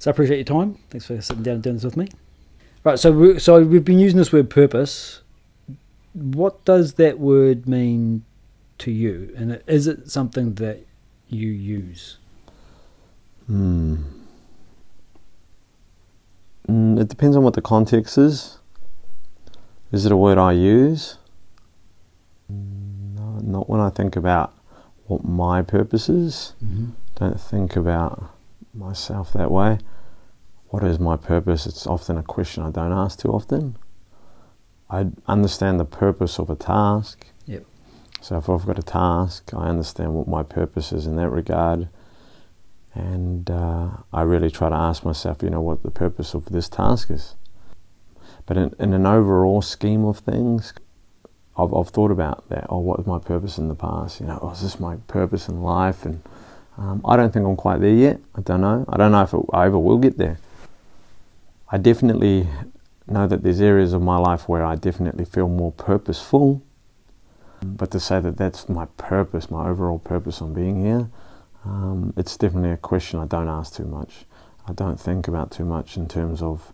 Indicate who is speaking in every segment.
Speaker 1: So I appreciate your time. Thanks for sitting down and doing this with me. Right, so we've been using this word purpose. What does that word mean to you? And is it something that you use?
Speaker 2: It depends on what the context is. Is it a word I use? No, not when I think about what my purpose is. Don't think about myself that way. What is my purpose? It's often a question I don't ask too often. I understand the purpose of a task.
Speaker 1: Yep.
Speaker 2: So if I've got a task, I understand what my purpose is in that regard. And I really try to ask myself, what the purpose of this task is. But in an overall scheme of things, I've thought about that. What was my purpose in the past? Is this my purpose in life? And I don't think I'm quite there yet. I don't know. I don't know if I ever will get there. I definitely know that there's areas of my life where I definitely feel more purposeful. But to say that that's my purpose, my overall purpose on being here, it's definitely a question I don't ask too much. I don't think about too much in terms of,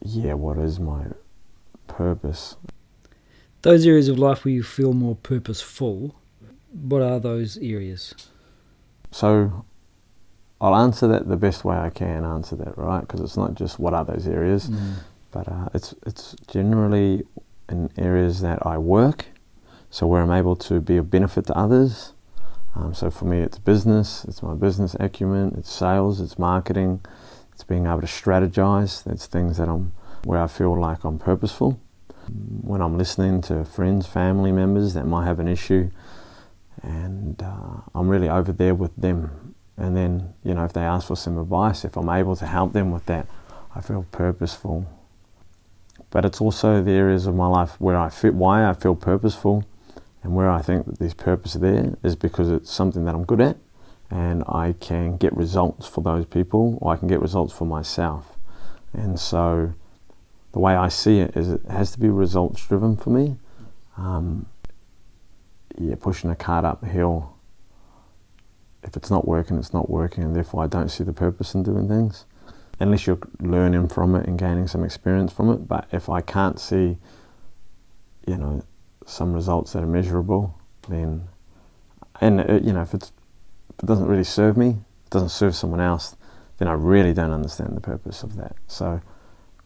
Speaker 2: what is my purpose?
Speaker 1: Those areas of life where you feel more purposeful, what are those areas?
Speaker 2: So I'll answer that the best way I can answer that, right? Because it's not just what are those areas, but it's generally in areas that I work, so where I'm able to be of benefit to others. So for me, it's business, it's my business acumen, it's sales, it's marketing, it's being able to strategize. That's things that where I feel like I'm purposeful. When I'm listening to friends, family members that might have an issue, and I'm really over there with them. And then, if they ask for some advice, if I'm able to help them with that, I feel purposeful. But it's also the areas of my life where why I feel purposeful, and where I think that there's purpose there is because it's something that I'm good at, and I can get results for those people, or I can get results for myself. And so the way I see it is it has to be results driven for me. Pushing a cart up a hill, if it's not working, it's not working, and therefore I don't see the purpose in doing things, unless you're learning from it and gaining some experience from it. But if I can't see, some results that are measurable, then, and if it doesn't really serve me, it doesn't serve someone else, then I really don't understand the purpose of that. So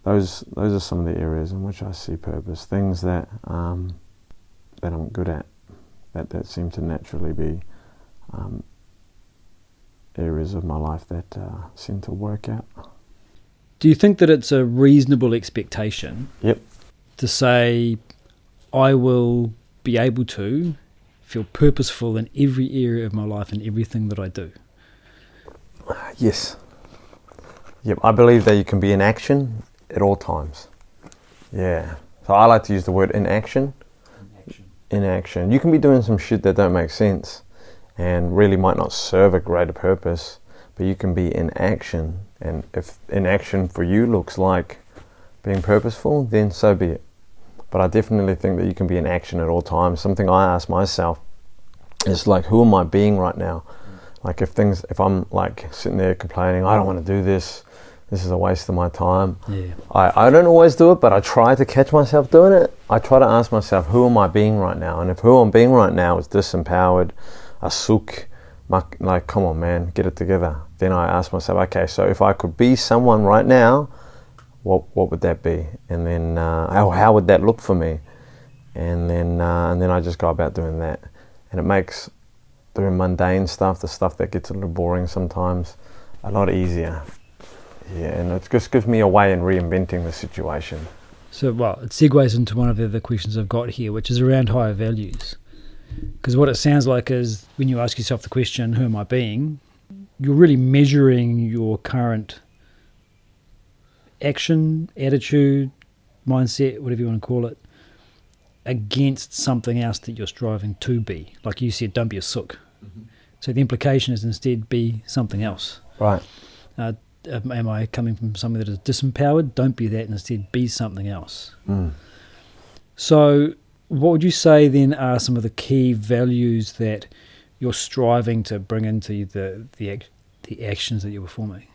Speaker 2: those are some of the areas in which I see purpose, things that that I'm good at, that seem to naturally be areas of my life that seem to work out.
Speaker 1: Do you think that it's a reasonable expectation?
Speaker 2: Yep.
Speaker 1: To say, I will be able to feel purposeful in every area of my life and everything that I do?
Speaker 2: Yes. Yep. I believe that you can be in action at all times. Yeah. So I like to use the word in action. In action. You can be doing some shit that don't make sense and really might not serve a greater purpose, but you can be in action. And if in action for you looks like being purposeful, then so be it. But I definitely think that you can be in action at all times. Something I ask myself is like, who am I being right now? Like if I'm like sitting there complaining, I don't want to do this, this is a waste of my time.
Speaker 1: Yeah.
Speaker 2: I don't always do it, but I try to catch myself doing it. I try to ask myself, who am I being right now? And if who I'm being right now is disempowered, a sook, like, come on man, get it together. Then I ask myself, okay, so if I could be someone right now, what would that be? And then how would that look for me? And then I just go about doing that. And it makes doing mundane stuff, the stuff that gets a little boring sometimes, a lot easier. Yeah, and it just gives me a way in reinventing the situation.
Speaker 1: So, it segues into one of the other questions I've got here, which is around higher values. Because what it sounds like is when you ask yourself the question, who am I being? You're really measuring your current action, attitude, mindset, whatever you want to call it, against something else that you're striving to be. Like you said, don't be a sook. Mm-hmm. So the implication is instead be something else.
Speaker 2: Right.
Speaker 1: Am I coming from something that is disempowered? Don't be that, instead be something else. So what would you say then are some of the key values that you're striving to bring into the actions that you're performing?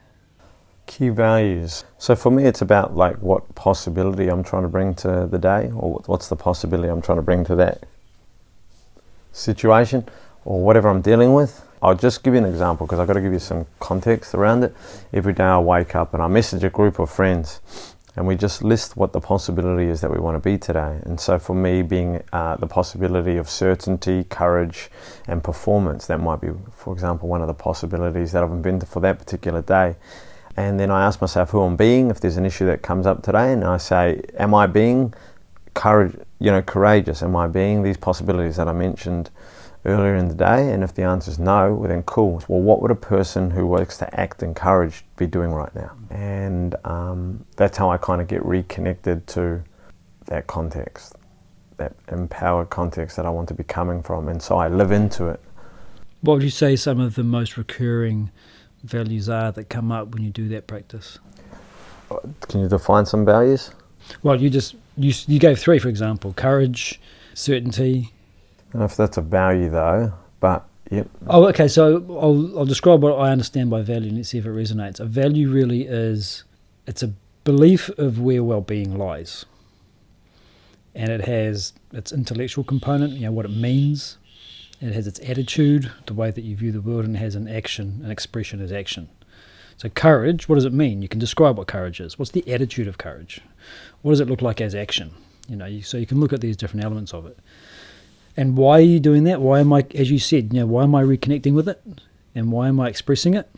Speaker 2: Key values. So for me, it's about like what possibility I'm trying to bring to the day, or what's the possibility I'm trying to bring to that situation or whatever I'm dealing with. I'll just give you an example because I've got to give you some context around it. Every day I wake up and I message a group of friends and we just list what the possibility is that we want to be today. And so for me, being the possibility of certainty, courage and performance, that might be, for example, one of the possibilities that I've invented for that particular day. And then I ask myself who I'm being if there's an issue that comes up today, and I say, am I being courageous? Am I being these possibilities that I mentioned earlier in the day? And if the answer is no, well then cool. Well, what would a person who works to act in courage be doing right now? And that's how I kind of get reconnected to that context, that empowered context that I want to be coming from. And so I live into it.
Speaker 1: What would you say some of the most recurring values are that come up when you do that practice?
Speaker 2: Can you define some values?
Speaker 1: Well, you gave 3, for example: courage, certainty.
Speaker 2: I don't know if that's a value though, but yep.
Speaker 1: Oh, okay. So I'll describe what I understand by value and let's see if it resonates. A value really is, it's a belief of where well-being lies, and it has its intellectual component, what it means. It has its attitude, the way that you view the world, and it has an action, an expression as action. So courage, what does it mean? You can describe what courage is. What's the attitude of courage? What does it look like as action? So you can look at these different elements of it. And why are you doing that? Why am I, as you said, why am I reconnecting with it? And why am I expressing it?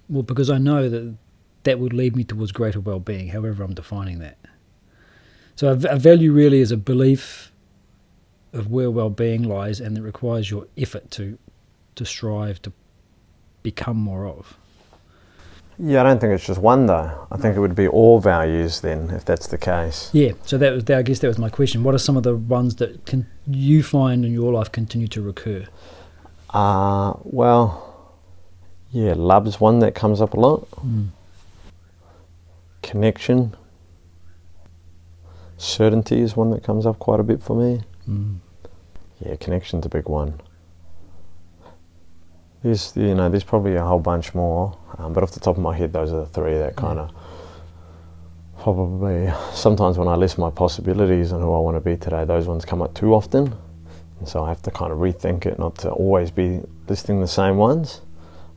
Speaker 1: Well, because I know that would lead me towards greater well-being, however I'm defining that. So a value really is a belief of where well-being lies, and it requires your effort to strive to become more of.
Speaker 2: Yeah, I don't think it's just one though. I think it would be all values then, if that's the case.
Speaker 1: Yeah, so I guess that was my question. What are some of the ones that you find in your life continue to recur? Love's one that comes up a lot. Connection. Certainty is one that comes up quite a bit for me. Yeah, connection's a big one. There's probably a whole bunch more, but off the top of my head, those are the 3 that kind of probably, sometimes when I list my possibilities and who I want to be today, those ones come up too often, and so I have to kind of rethink it, not to always be listing the same ones.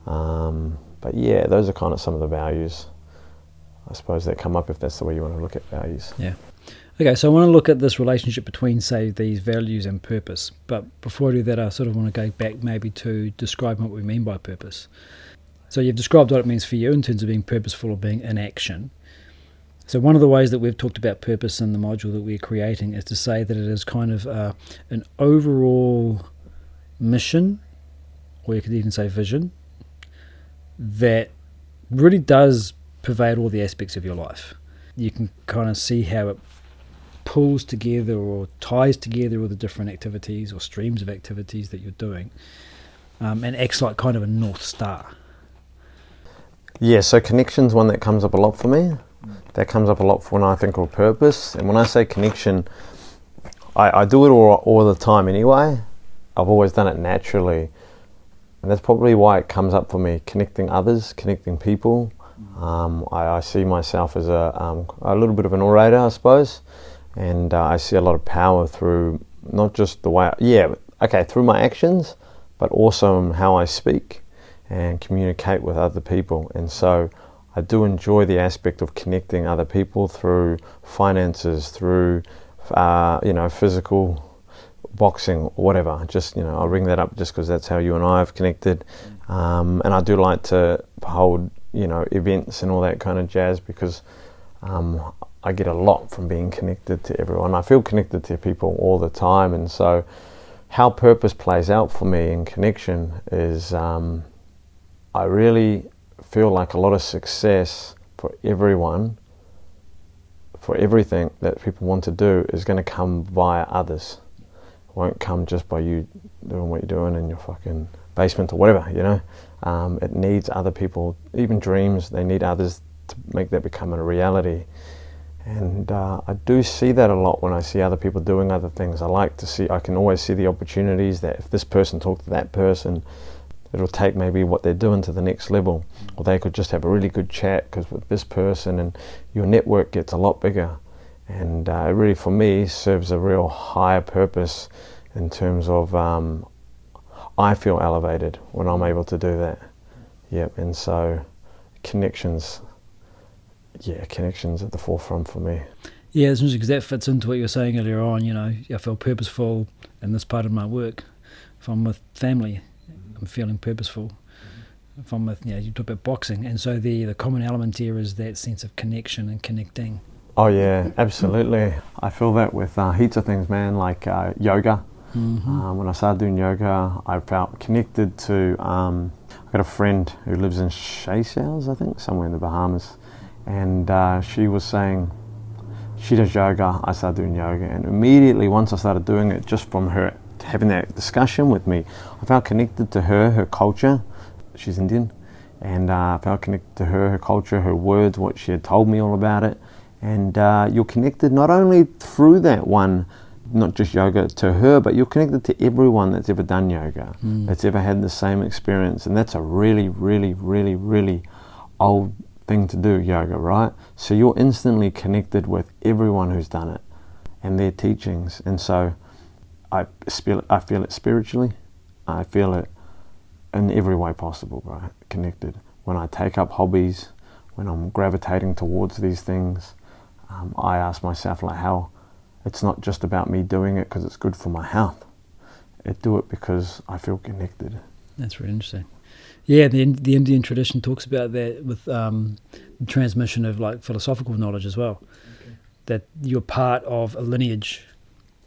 Speaker 1: But yeah, those are kind of some of the values, I suppose, that come up if that's the way you want to look at values. Yeah. Okay, so I want to look at this relationship between, say, these values and purpose. But before I do that, I sort of want to go back maybe to describe what we mean by purpose. So you've described what it means for you in terms of being purposeful or being in action. So one of the ways that we've talked about purpose in the module that we're creating is to say that it is kind of an overall mission, or you could even say vision, that really does pervade all the aspects of your life. You can kind of see how it pulls together or ties together all the different activities or streams of activities that you're doing, and acts like kind of a North Star.
Speaker 2: Yeah, so connection's one that comes up a lot for me. That comes up a lot when I think of purpose. And when I say connection, I do it all the time anyway. I've always done it naturally. And that's probably why it comes up for me, connecting others, connecting people. I see myself as a little bit of an orator, I suppose. And I see a lot of power through not just the way, through my actions, but also in how I speak and communicate with other people. And so I do enjoy the aspect of connecting other people through finances, through physical boxing or whatever. Just I'll bring that up just because that's how you and I have connected. And I do like to hold events and all that kind of jazz because I get a lot from being connected to everyone. I feel connected to people all the time, and so how purpose plays out for me in connection is I really feel like a lot of success for everyone, for everything that people want to do, is going to come via others. It won't come just by you doing what you're doing in your fucking basement or whatever, It needs other people, even dreams, they need others to make that become a reality. And I do see that a lot when I see other people doing other things. I can always see the opportunities that if this person talked to that person, it'll take maybe what they're doing to the next level, or they could just have a really good chat because with this person, and your network gets a lot bigger. And it really, for me, serves a real higher purpose in terms of I feel elevated when I'm able to do that. Yep, and so connections at the forefront for me.
Speaker 1: Yeah, it's interesting because that fits into what you were saying earlier on. You know, I feel purposeful in this part of my work. If I'm with family, I'm feeling purposeful. If I'm with, you talk about boxing, and so the common element here is that sense of connection and connecting.
Speaker 2: Oh yeah, absolutely. I feel that with heaps of things, man, like yoga.
Speaker 1: Mm-hmm.
Speaker 2: When I started doing yoga, I felt connected to, I got a friend who lives in Seychelles, I think, somewhere in the Bahamas, and she was saying, she does yoga, I started doing yoga, and immediately once I started doing it, just from her having that discussion with me, I felt connected to her culture. She's Indian, and I felt connected to her culture, her words, what she had told me all about it. And you're connected not only through that one, not just yoga to her, but you're connected to everyone that's ever done yoga, that's ever had the same experience. And that's a really, really, really, really old thing to do, yoga, right? So you're instantly connected with everyone who's done it and their teachings. And so I feel it spiritually. I feel it in every way possible, right? Connected. When I take up hobbies, when I'm gravitating towards these things, I ask myself, like, how it's not just about me doing it because it's good for my health. I do it because I feel connected.
Speaker 1: That's really interesting. Yeah, the Indian tradition talks about that with the transmission of like philosophical knowledge as well. Okay. That you're part of a lineage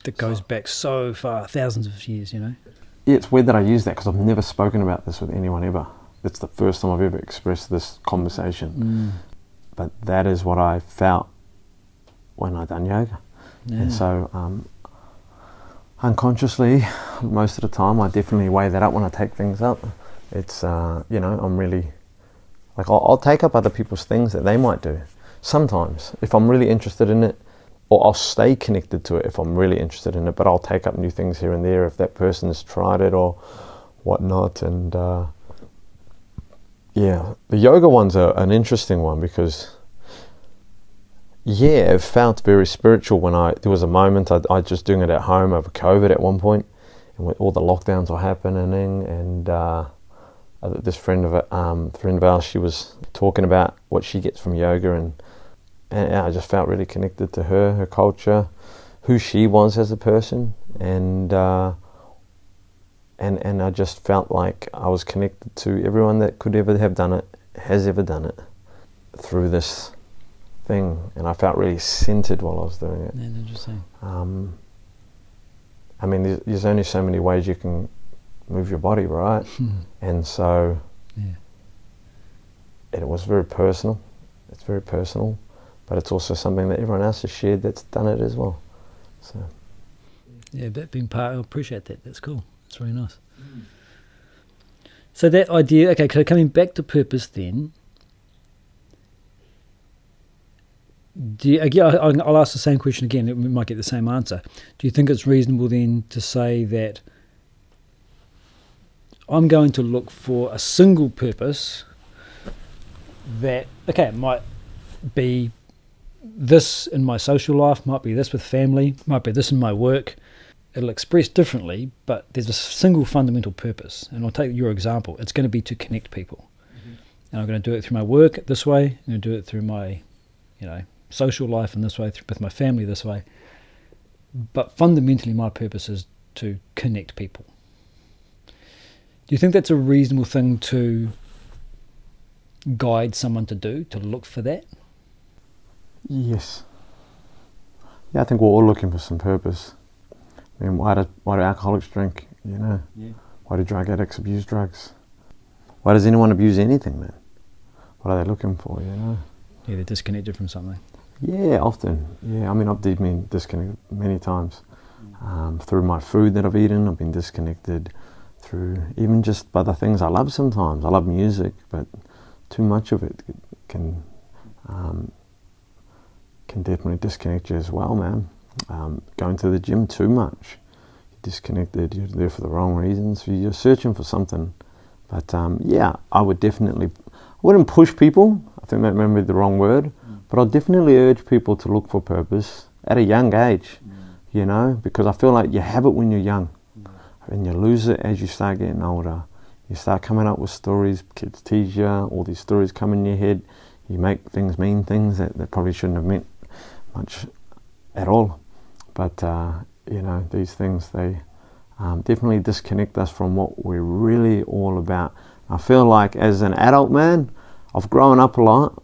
Speaker 1: that goes back so far, thousands of years, Yeah,
Speaker 2: it's weird that I use that because I've never spoken about this with anyone ever. It's the first time I've ever expressed this conversation. But that is what I felt when I done yoga. Yeah. And so unconsciously, most of the time, I definitely weigh that up when I take things up. It's, I'm really, like, I'll take up other people's things that they might do. Sometimes, if I'm really interested in it, or I'll stay connected to it if I'm really interested in it, but I'll take up new things here and there if that person has tried it or whatnot. And the yoga one's an interesting one because, it felt very spiritual when there was a moment, I just doing it at home over COVID at one point, and when all the lockdowns were happening, and this friend of ours, she was talking about what she gets from yoga, and I just felt really connected to her culture, who she was as a person, and I just felt like I was connected to everyone that could ever have done it, has ever done it, through this thing, and I felt really centered while I was doing it.
Speaker 1: That's interesting.
Speaker 2: I mean, there's only so many ways you can move your body, right? And so it was very personal. It's very personal, but it's also something that everyone else has shared that's done it as well. So
Speaker 1: that being part, I appreciate that. That's cool. That's really nice. So that idea, okay, so coming back to purpose then, I'll ask the same question again. We might get the same answer. Do you think it's reasonable then to say that I'm going to look for a single purpose that, it might be this in my social life, might be this with family, might be this in my work. It'll express differently, but there's a single fundamental purpose. And I'll take your example. It's going to be to connect people. And I'm going to do it through my work this way. I'm going to do it through my, social life in this way, with my family this way. But fundamentally, my purpose is to connect people. Do you think that's a reasonable thing to guide someone to do, to look for that?
Speaker 2: Yes. Yeah, I think we're all looking for some purpose. I mean, why do alcoholics drink, Yeah. Why do drug addicts abuse drugs? Why does anyone abuse anything, man? What are they looking for,
Speaker 1: Yeah, they're disconnected from something.
Speaker 2: Yeah, often. Yeah, I mean, I've been disconnected many times. Through my food that I've eaten, I've been disconnected. Through even just by the things I love sometimes. I love music, but too much of it can definitely disconnect you as well, man. Going to the gym too much, you're disconnected, you're there for the wrong reasons. You're searching for something, But yeah, I would definitely, I wouldn't push people, I think that may be the wrong word, but I'll definitely urge people to look for purpose at a young age, you know, because I feel like you have it when you're young and you lose it as you start getting older. You start coming up with stories, kids tease you, all these stories come in your head, you make things mean things that probably shouldn't have meant much at all. But, you know, these things, they definitely disconnect us from what we're really all about. I feel like as an adult man, I've grown up a lot,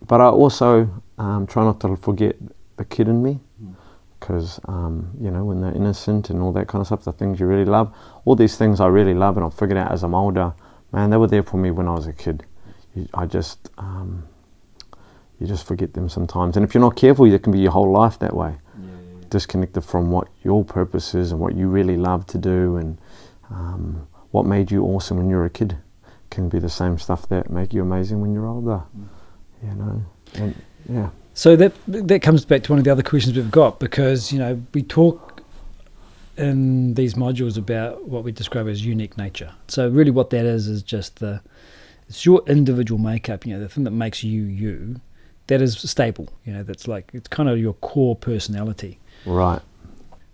Speaker 2: but I also try not to forget the kid in me, because, you know, when they're innocent and all that kind of stuff, the things you really love, all these things I really love and I've figured out as I'm older, man, they were there for me when I was a kid. You just forget them sometimes. And if you're not careful, it can be your whole life that way. Disconnected from what your purpose is and what you really love to do, and what made you awesome when you were a kid can be the same stuff that make you amazing when you're older, you know. And yeah.
Speaker 1: So that comes back to one of the other questions we've got, because, you know, we talk in these modules about what we describe as unique nature. So really what that is just it's your individual makeup, you know, the thing that makes you you, that is stable, you know, that's like, it's kind of your core personality.
Speaker 2: Right.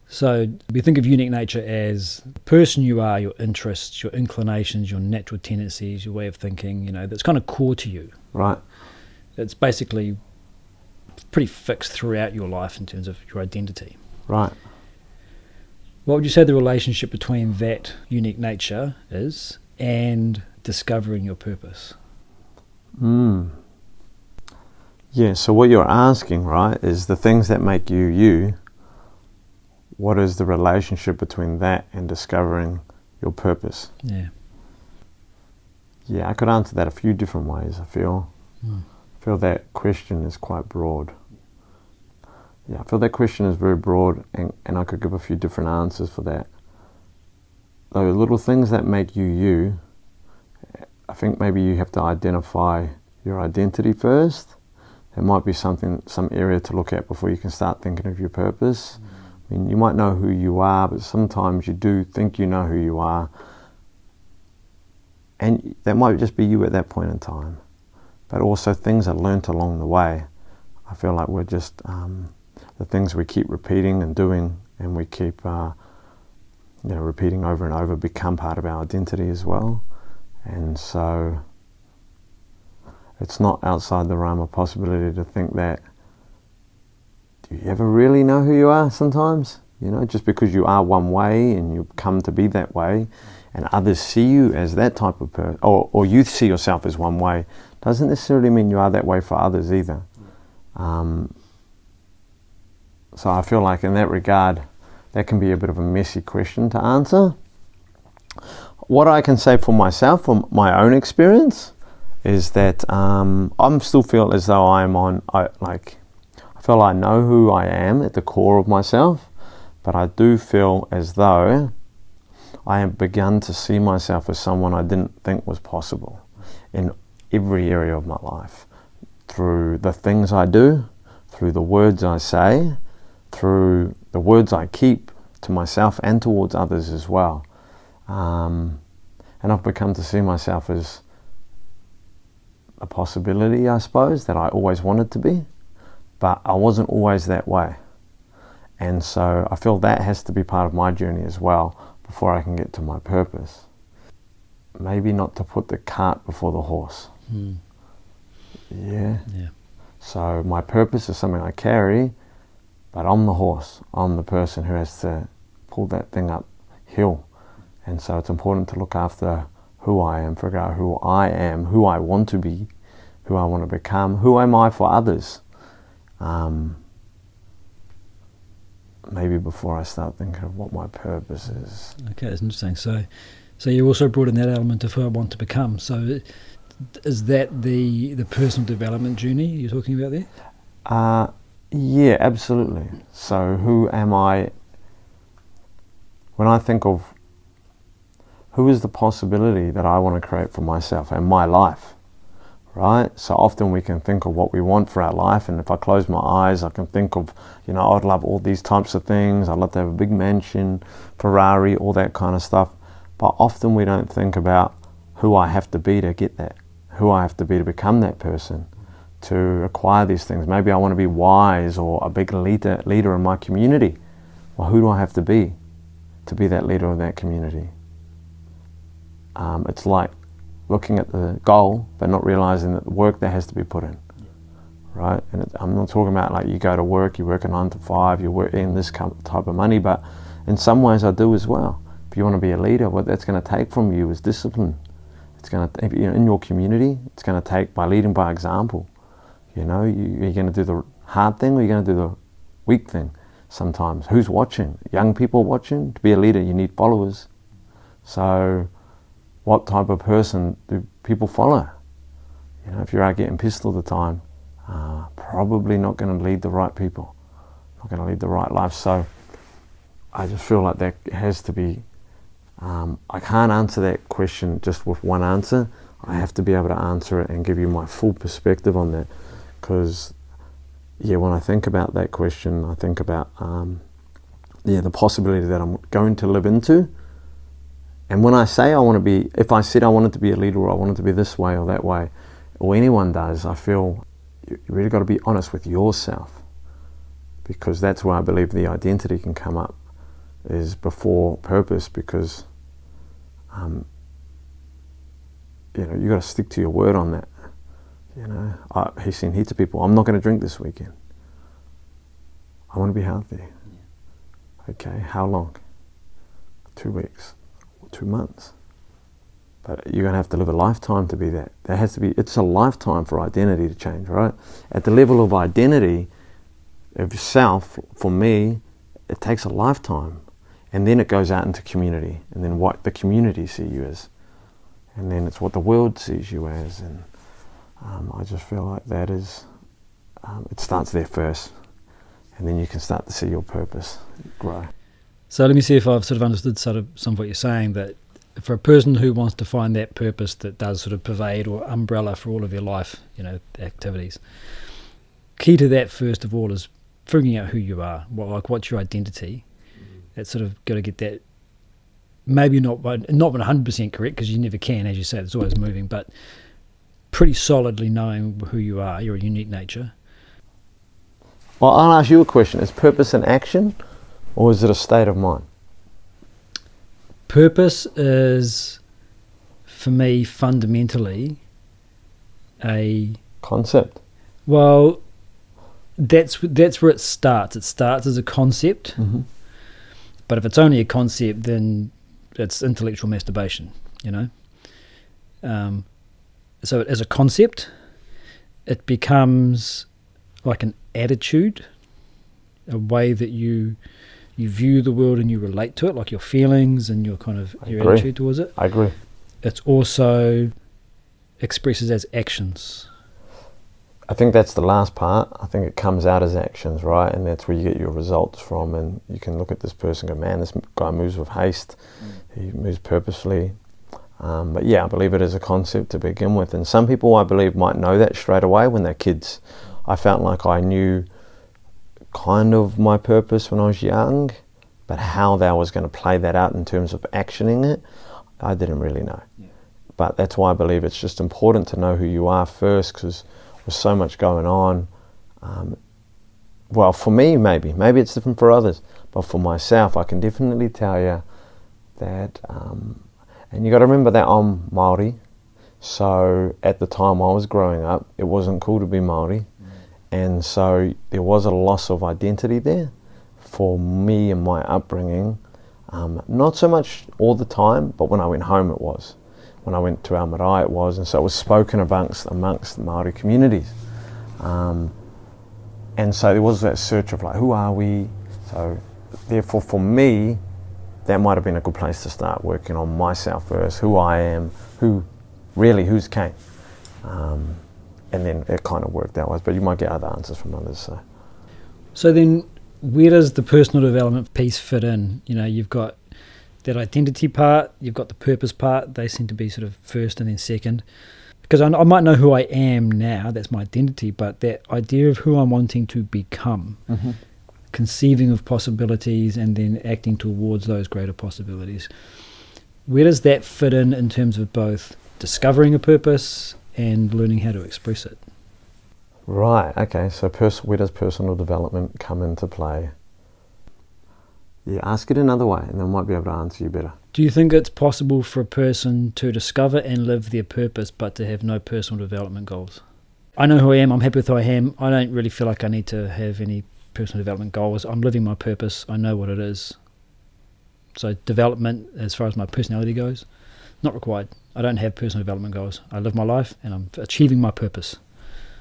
Speaker 1: So we think of unique nature as the person you are, your interests, your inclinations, your natural tendencies, your way of thinking, you know, that's kind of core to you.
Speaker 2: Right.
Speaker 1: It's basically pretty fixed throughout your life in terms of your identity.
Speaker 2: Right.
Speaker 1: What would you say the relationship between that unique nature is and discovering your purpose?
Speaker 2: Yeah, so what you're asking, right, is the things that make you you, what is the relationship between that and discovering your purpose?
Speaker 1: Yeah.
Speaker 2: Yeah, I could answer that a few different ways, I feel. I feel that question is quite broad. Yeah, I feel that question is very broad, and I could give a few different answers for that. The little things that make you you, I think maybe you have to identify your identity first. There might be some area to look at before you can start thinking of your purpose. I mean, you might know who you are, but sometimes you do think you know who you are, and that might just be you at that point in time. But also things are learnt along the way. I feel like we're just the things we keep repeating and doing, and we keep repeating over and over, become part of our identity as well. And so it's not outside the realm of possibility to think that, do you ever really know who you are sometimes? You know, just because you are one way and you come to be that way, and others see you as that type of person, or you see yourself as one way, doesn't necessarily mean you are that way for others either. So I feel like in that regard, that can be a bit of a messy question to answer. What I can say for myself, from my own experience, is that I still feel as though I feel I know who I am at the core of myself, but I do feel as though I have begun to see myself as someone I didn't think was possible in every area of my life, through the things I do, through the words I say, through the words I keep to myself and towards others as well. And I've become to see myself as a possibility, I suppose, that I always wanted to be, but I wasn't always that way. And so I feel that has to be part of my journey as well before I can get to my purpose. Maybe not to put the cart before the horse. Yeah. So my purpose is something I carry, but I'm the horse. I'm the person who has to pull that thing uphill. And so it's important to look after who I am, figure out who I am, who I want to be, who I want to become, who am I for others. Maybe before I start thinking of what my purpose is.
Speaker 1: Okay, that's interesting. So you also brought in that element of who I want to become. So is that the personal development journey you're talking about there?
Speaker 2: Yeah, absolutely. So who am I? When I think of who is the possibility that I want to create for myself and my life, right? So often we can think of what we want for our life, and if I close my eyes, I can think of, I'd love all these types of things. I'd love to have a big mansion, Ferrari, all that kind of stuff. But often we don't think about who I have to be to get that, who I have to be to become that person, to acquire these things. Maybe I want to be wise or a big leader in my community. Well, who do I have to be that leader of that community? It's like looking at the goal but not realizing that the work that has to be put in, right? And I'm not talking about like you go to work, you work a 9 to 5, you work in this type of money, but in some ways I do as well. If you want to be a leader, what that's going to take from you is discipline. It's going to, in your community, it's going to take by leading by example. You're going to do the hard thing or you're going to do the weak thing sometimes. Who's watching? Young people watching? To be a leader, you need followers. So what type of person do people follow? If you're out getting pissed all the time, probably not going to lead the right people, not going to lead the right life. So I just feel like that has to be, I can't answer that question just with one answer. I have to be able to answer it and give you my full perspective on that. Because, when I think about that question, I think about, the possibility that I'm going to live into. And when I say if I said I wanted to be a leader or I wanted to be this way or that way, or anyone does, I feel you really got to be honest with yourself. Because that's where I believe the identity can come up, is before purpose, because, you got to stick to your word on that. He's seen heaps of people, I'm not going to drink this weekend. I want to be healthy. Yeah. Okay, how long? 2 weeks, 2 months. But you're going to have to live a lifetime to be that. It's a lifetime for identity to change, right? At the level of identity, of self, for me, it takes a lifetime. And then it goes out into community. And then what the community see you as. And then it's what the world sees you as. And I just feel like that is, it starts there first, and then you can start to see your purpose grow.
Speaker 1: So let me see if I've sort of understood some of what you're saying, that for a person who wants to find that purpose that does sort of pervade or umbrella for all of your life, activities, key to that first of all is figuring out who you are, what's your identity. That's sort of got to get that, maybe not 100% correct, because you never can, as you say, it's always moving, but pretty solidly knowing who you are, your unique nature.
Speaker 2: Well, I'll ask you a question. Is purpose an action, or is it a state of mind?
Speaker 1: Purpose is, for me, fundamentally a
Speaker 2: concept.
Speaker 1: Well, that's where it starts. It starts as a concept, but if it's only a concept, then it's intellectual masturbation. So as a concept, it becomes like an attitude, a way that you view the world and you relate to it, like your feelings and your your attitude towards it.
Speaker 2: I agree.
Speaker 1: It's also expresses as actions.
Speaker 2: I think that's the last part. I think it comes out as actions, right? And that's where you get your results from. And you can look at this person and go, man, this guy moves with haste. He moves purposefully. But I believe it is a concept to begin with. And some people, I believe, might know that straight away when they're kids. I felt like I knew kind of my purpose when I was young, but how that was going to play that out in terms of actioning it, I didn't really know. Yeah. But that's why I believe it's just important to know who you are first, because with so much going on, for me, maybe it's different for others, but for myself, I can definitely tell you that, and you got to remember that I'm Māori, so at the time I was growing up, it wasn't cool to be Māori, and so there was a loss of identity there for me and my upbringing. Not so much all the time, but when I went home it was. When I went to our marae it was, and so it was spoken amongst the Māori communities. And so there was that search of like, who are we? So therefore for me, that might have been a good place to start working on myself first, who I am, who's Cain. And then it kind of worked out, but you might get other answers from others.
Speaker 1: So then where does the personal development piece fit in? You've got that identity part, you've got the purpose part, they seem to be sort of first and then second. Because I might know who I am now, that's my identity, but that idea of who I'm wanting to become, conceiving of possibilities and then acting towards those greater possibilities, where does that fit in terms of both discovering a purpose and learning how to express it.
Speaker 2: Right, okay, so where does personal development come into play? Yeah, ask it another way and I might be able to answer you better.
Speaker 1: Do you think it's possible for a person to discover and live their purpose but to have no personal development goals? I know who I am, I'm happy with who I am, I don't really feel like I need to have any personal development goals. I'm living my purpose, I know what it is. So development, as far as my personality goes, not required. I don't have personal development goals. I live my life and I'm achieving my purpose.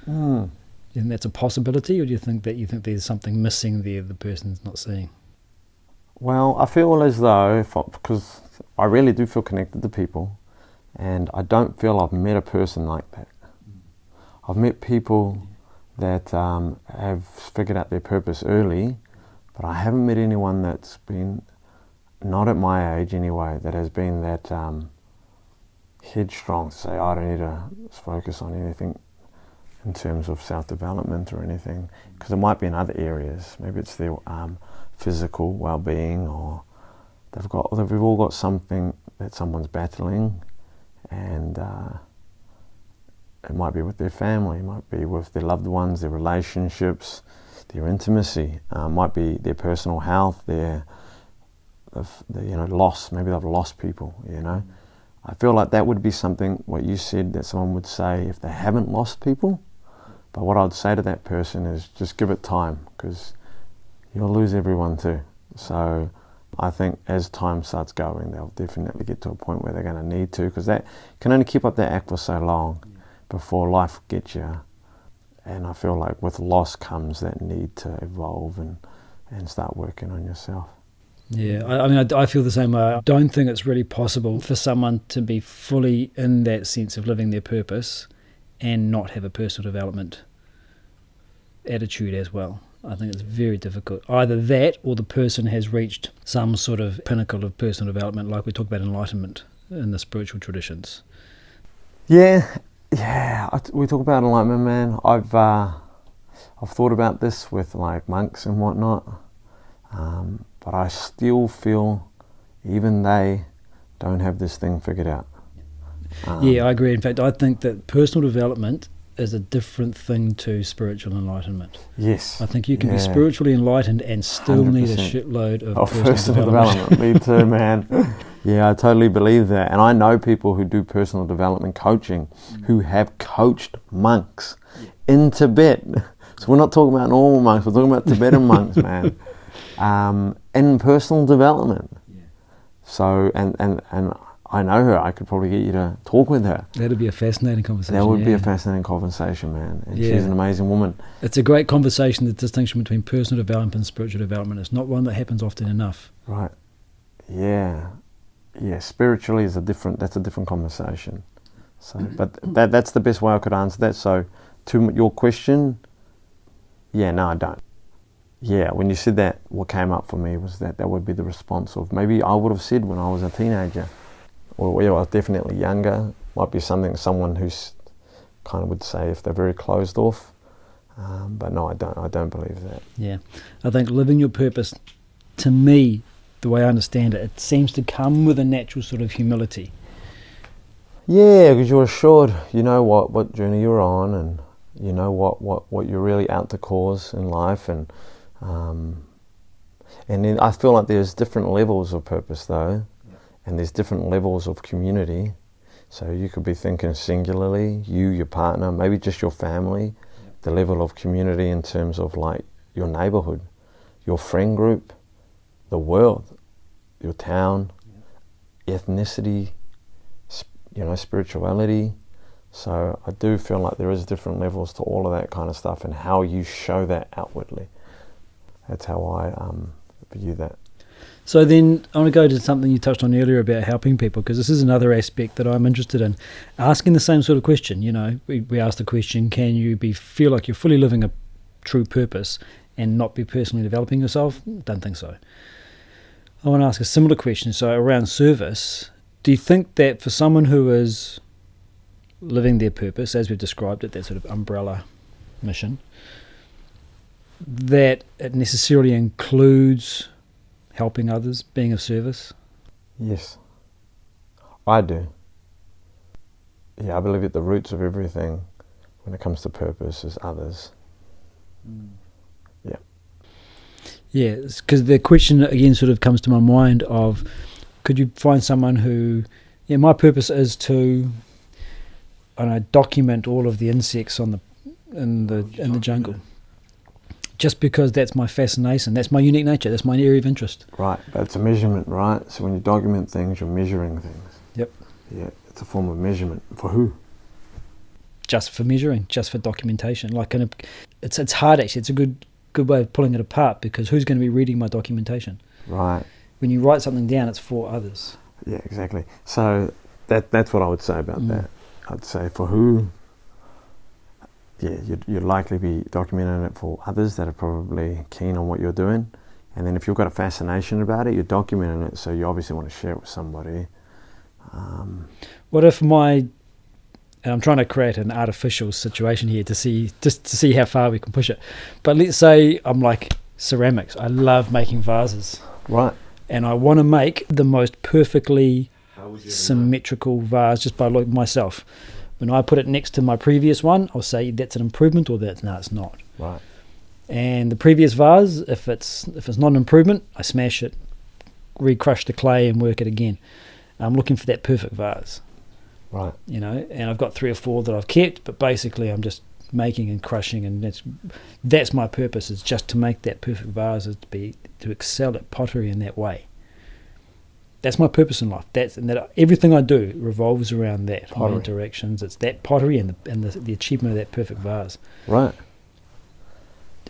Speaker 1: You think that's a possibility, or do you think there's something missing there the person's not seeing?
Speaker 2: Well, I feel as though, because I really do feel connected to people, and I don't feel I've met a person like that. I've met people that have figured out their purpose early, but I haven't met anyone that's been, not at my age anyway, that has been that headstrong to say, I don't need to focus on anything in terms of self-development or anything, because it might be in other areas. Maybe it's their physical well-being, or we've all got something that someone's battling, and it might be with their family, it might be with their loved ones, their relationships, their intimacy, might be their personal health, their loss. Maybe they've lost people. I feel like that would be something, what you said, that someone would say if they haven't lost people. But what I'd say to that person is just give it time, because you'll lose everyone too. So I think as time starts going, they'll definitely get to a point where they're going to need to, because that can only keep up that act for so long before life gets you. And I feel like with loss comes that need to evolve and start working on yourself.
Speaker 1: Yeah, I feel the same way. I don't think it's really possible for someone to be fully in that sense of living their purpose and not have a personal development attitude as well. I think it's very difficult. Either that, or the person has reached some sort of pinnacle of personal development, like we talk about enlightenment in the spiritual traditions.
Speaker 2: Yeah, we talk about enlightenment, man. I've thought about this with like monks and whatnot, but I still feel even they don't have this thing figured out.
Speaker 1: Yeah, I agree. In fact, I think that personal development is a different thing to spiritual enlightenment.
Speaker 2: Yes.
Speaker 1: I think you can be spiritually enlightened and still 100%. Need a shitload of personal development.
Speaker 2: Me too, man. Yeah, I totally believe that. And I know people who do personal development coaching who have coached monks in Tibet. So we're not talking about normal monks, we're talking about Tibetan monks, man. In personal development. So, and I know her, I could probably get you to talk with her.
Speaker 1: That'd be a fascinating conversation.
Speaker 2: That would be a fascinating conversation, man. And she's an amazing woman.
Speaker 1: It's a great conversation, the distinction between personal development and spiritual development. It's not one that happens often enough.
Speaker 2: Right. Yeah. Yeah, spiritually is that's a different conversation. So, but that's the best way I could answer that. So, to your question, no, I don't. Yeah, when you said that, what came up for me was that would be the response of maybe I would have said when I was a teenager, or I was definitely younger. Might be someone who's kind of would say if they're very closed off. But no, I don't believe that.
Speaker 1: Yeah, I think living your purpose, to me, the way I understand it, it seems to come with a natural sort of humility.
Speaker 2: Yeah, because you're assured, you know what journey you're on, and you know what you're really out to cause in life, and then I feel like there's different levels of purpose though, and there's different levels of community. So you could be thinking singularly, you, your partner, maybe just your family, the level of community in terms of like your neighborhood, your friend group, the world, your town, ethnicity, spirituality. So I do feel like there is different levels to all of that kind of stuff, and how you show that outwardly. That's how I view that.
Speaker 1: So then I want to go to something you touched on earlier about helping people, because this is another aspect that I'm interested in. Asking the same sort of question, we asked the question, can you feel like you're fully living a true purpose and not be personally developing yourself? Don't think so. I want to ask a similar question. So around service, do you think that for someone who is living their purpose, as we've described it, that sort of umbrella mission, that it necessarily includes helping others, being of service?
Speaker 2: Yes, I do. I believe at the roots of everything when it comes to purpose is others. Yeah.
Speaker 1: Yeah, because the question again sort of comes to my mind of, could you find someone who, my purpose is to, I don't know, document all of the insects in the jungle. Just because that's my fascination, that's my unique nature, that's my area of interest.
Speaker 2: Right, but it's a measurement, right? So when you document things, you're measuring things.
Speaker 1: Yep.
Speaker 2: Yeah, it's a form of measurement. For who?
Speaker 1: Just for measuring, just for documentation. It's hard actually. It's a good way of pulling it apart, because who's going to be reading my documentation?
Speaker 2: Right.
Speaker 1: When you write something down, it's for others.
Speaker 2: Yeah, exactly. So that's what I would say about that. I'd say for who, you'd likely be documenting it for others that are probably keen on what you're doing. And then if you've got a fascination about it, you're documenting it, so you obviously want to share it with somebody.
Speaker 1: What if and I'm trying to create an artificial situation here to see how far we can push it. But let's say I'm like ceramics. I love making vases.
Speaker 2: Right.
Speaker 1: And I want to make the most perfectly symmetrical vase just by myself. When I put it next to my previous one, I'll say that's an improvement, or it's not.
Speaker 2: Right.
Speaker 1: And the previous vase, if it's not an improvement, I smash it, re-crush the clay and work it again. I'm looking for that perfect vase.
Speaker 2: Right.
Speaker 1: And I've got 3 or 4 that I've kept, but basically I'm just making and crushing, and that's my purpose, is just to make that perfect vase, is to excel at pottery in that way. That's my purpose in life. That everything I do revolves around that. Pottery. My interactions, it's that pottery and the achievement of that perfect vase.
Speaker 2: Right.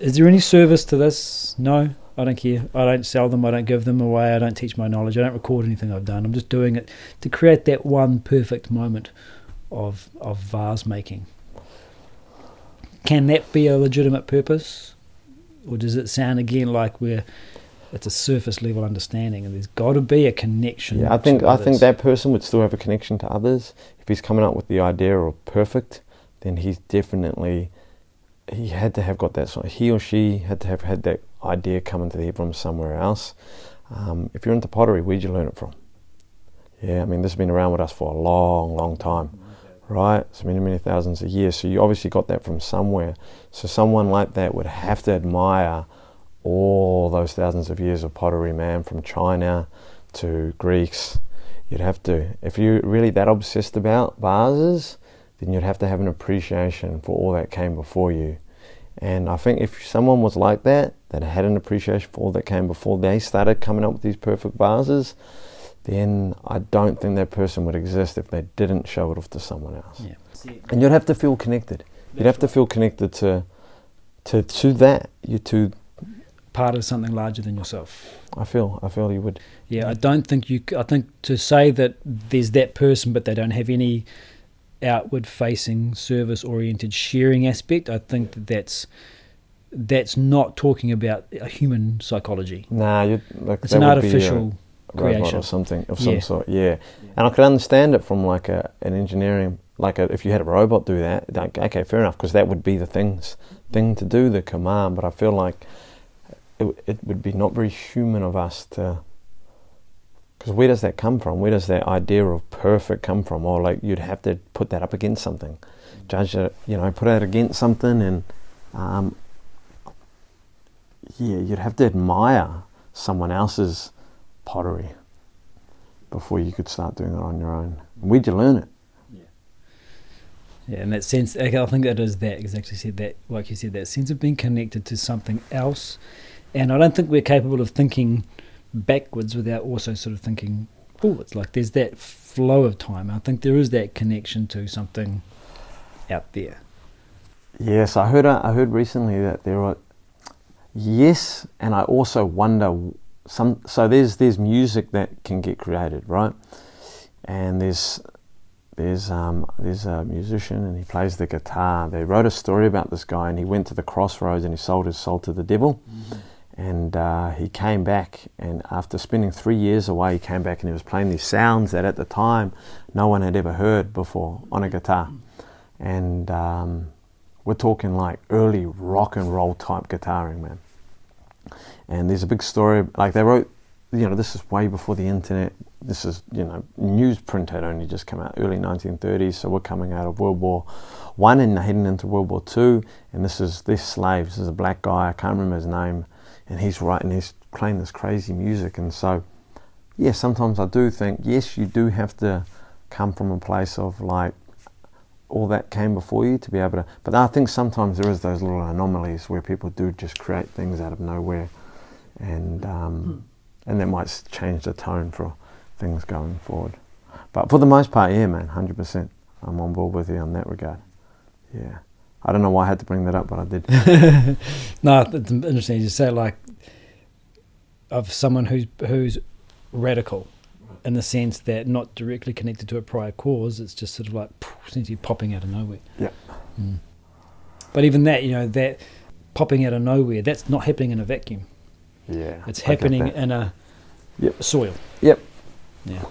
Speaker 1: Is there any service to this? No, I don't care. I don't sell them. I don't give them away. I don't teach my knowledge. I don't record anything I've done. I'm just doing it to create that one perfect moment of vase making. Can that be a legitimate purpose? Or does it sound again like it's a surface level understanding, and there's got to be a connection?
Speaker 2: Yeah, I think that person would still have a connection to others. If he's coming up with the idea of perfect, then he had to have got that. He or she had to have had that idea coming to them from somewhere else. If you're into pottery, where'd you learn it from? Yeah, I mean, this has been around with us for a long, long time, right? It's many, many thousands of years. So you obviously got that from somewhere. So someone like that would have to admire all those thousands of years of pottery, man, from China to Greeks. You'd have to. If you're really that obsessed about vases, then you'd have to have an appreciation for all that came before you. And I think if someone was like that had an appreciation for all that came before they started coming up with these perfect vases, then I don't think that person would exist if they didn't show it off to someone else. Yeah. And you'd have to feel connected. You'd have to feel connected to that. You
Speaker 1: part of something larger than yourself.
Speaker 2: I feel you would.
Speaker 1: Yeah, I think to say that there's that person but they don't have any outward facing service oriented sharing aspect, I think that's not talking about a human psychology.
Speaker 2: Nah,
Speaker 1: it's an artificial creation
Speaker 2: or something of some sort. Yeah. And I could understand it from like an engineering, if you had a robot do that, okay, fair enough, because that would be the thing to do, the command. But I feel like it would be not very human of us to, because where does that come from? Where does that idea of perfect come from? Or you'd have to put that up against something, judge it, put it against something, and you'd have to admire someone else's pottery before you could start doing it on your own. Where'd you learn it?
Speaker 1: Yeah, in that sense, I think that is that, exactly said that, like you said, that sense of being connected to something else. And I don't think we're capable of thinking backwards without also sort of thinking forwards. Like there's that flow of time. I think there is that connection to something out there.
Speaker 2: Yes, I heard recently that there are, yes, and I also wonder so there's music that can get created, right? And there's a musician and he plays the guitar. They wrote a story about this guy, and he went to the crossroads and he sold his soul to the devil. Mm-hmm. And he came back, and after spending 3 years away, he came back and he was playing these sounds that at the time no one had ever heard before on a guitar. And we're talking like early rock and roll type guitaring, man. And there's a big story, they wrote this is way before the internet. This is, newsprint had only just come out, early 1930s, so we're coming out of World War One and heading into World War Two, and this is slaves. This is a black guy, I can't remember his name, and he's playing this crazy music. And so, yeah, sometimes I do think, yes, you do have to come from a place of like, all that came before you to be able to, but I think sometimes there is those little anomalies where people do just create things out of nowhere, and that might change the tone for things going forward. But for the most part, yeah, man, 100%. I'm on board with you on that regard. Yeah. I don't know why I had to bring that up, but I did.
Speaker 1: No, it's interesting. You say like of someone who's radical in the sense that not directly connected to a prior cause, it's just sort of like essentially popping out of nowhere.
Speaker 2: Yeah.
Speaker 1: Mm. But even that, that popping out of nowhere, that's not happening in a vacuum.
Speaker 2: Yeah.
Speaker 1: It's happening in a soil.
Speaker 2: Yep.
Speaker 1: Yeah.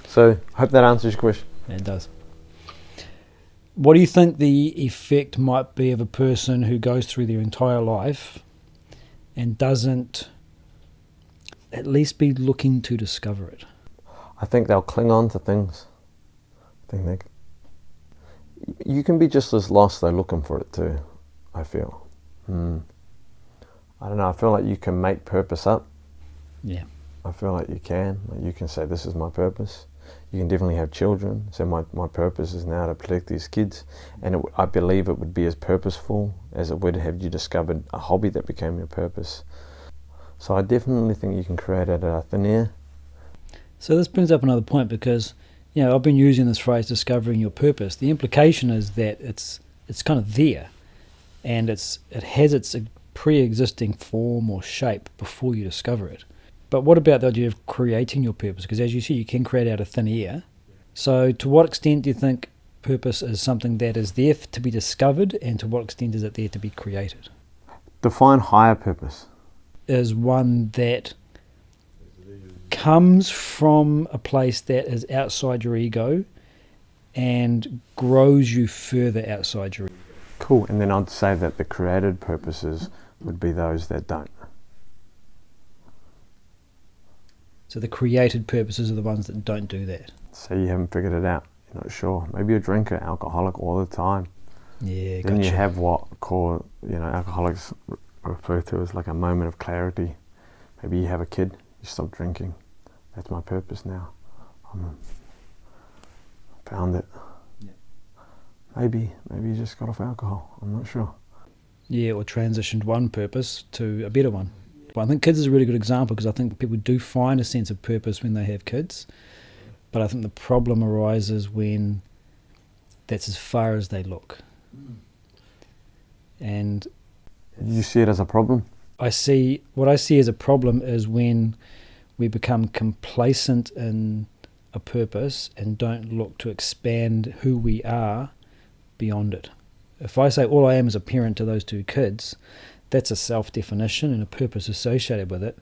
Speaker 2: So, hope that answers your question.
Speaker 1: Yeah, it does. What do you think the effect might be of a person who goes through their entire life and doesn't at least be looking to discover it?
Speaker 2: I think they'll cling on to things. You can be just as lost though looking for it too, I feel. I don't know, I feel like you can make purpose up.
Speaker 1: Yeah.
Speaker 2: I feel like you can. Like you can say, this is my purpose. You can definitely have children. So my purpose is now to protect these kids. And I believe it would be as purposeful as it would have you discovered a hobby that became your purpose. So I definitely think you can create it out of thin air. So
Speaker 1: this brings up another point because, I've been using this phrase, discovering your purpose. The implication is that it's kind of there, and it has its pre-existing form or shape before you discover it. But what about the idea of creating your purpose? Because as you see, you can create out of thin air. So to what extent do you think purpose is something that is there to be discovered, and to what extent is it there to be created?
Speaker 2: Define higher purpose.
Speaker 1: Is one that comes from a place that is outside your ego and grows you further outside your ego.
Speaker 2: Cool. And then I'd say that the created purposes would be those that don't.
Speaker 1: So the created purposes are the ones that don't do that.
Speaker 2: So you haven't figured it out. You're not sure. Maybe you're a drinker, alcoholic all the time.
Speaker 1: Yeah,
Speaker 2: Then
Speaker 1: gotcha.
Speaker 2: you have what alcoholics refer to as like a moment of clarity. Maybe you have a kid, you stop drinking. That's my purpose now. Found it. Yeah. Maybe you just got off alcohol. I'm not sure.
Speaker 1: Yeah, or transitioned one purpose to a better one. Well, I think kids is a really good example because I think people do find a sense of purpose when they have kids. But I think the problem arises when that's as far as they look. And
Speaker 2: you see it as a problem?
Speaker 1: What I see as a problem is when we become complacent in a purpose and don't look to expand who we are beyond it. If I say all I am is a parent to those two kids, that's a self-definition and a purpose associated with it.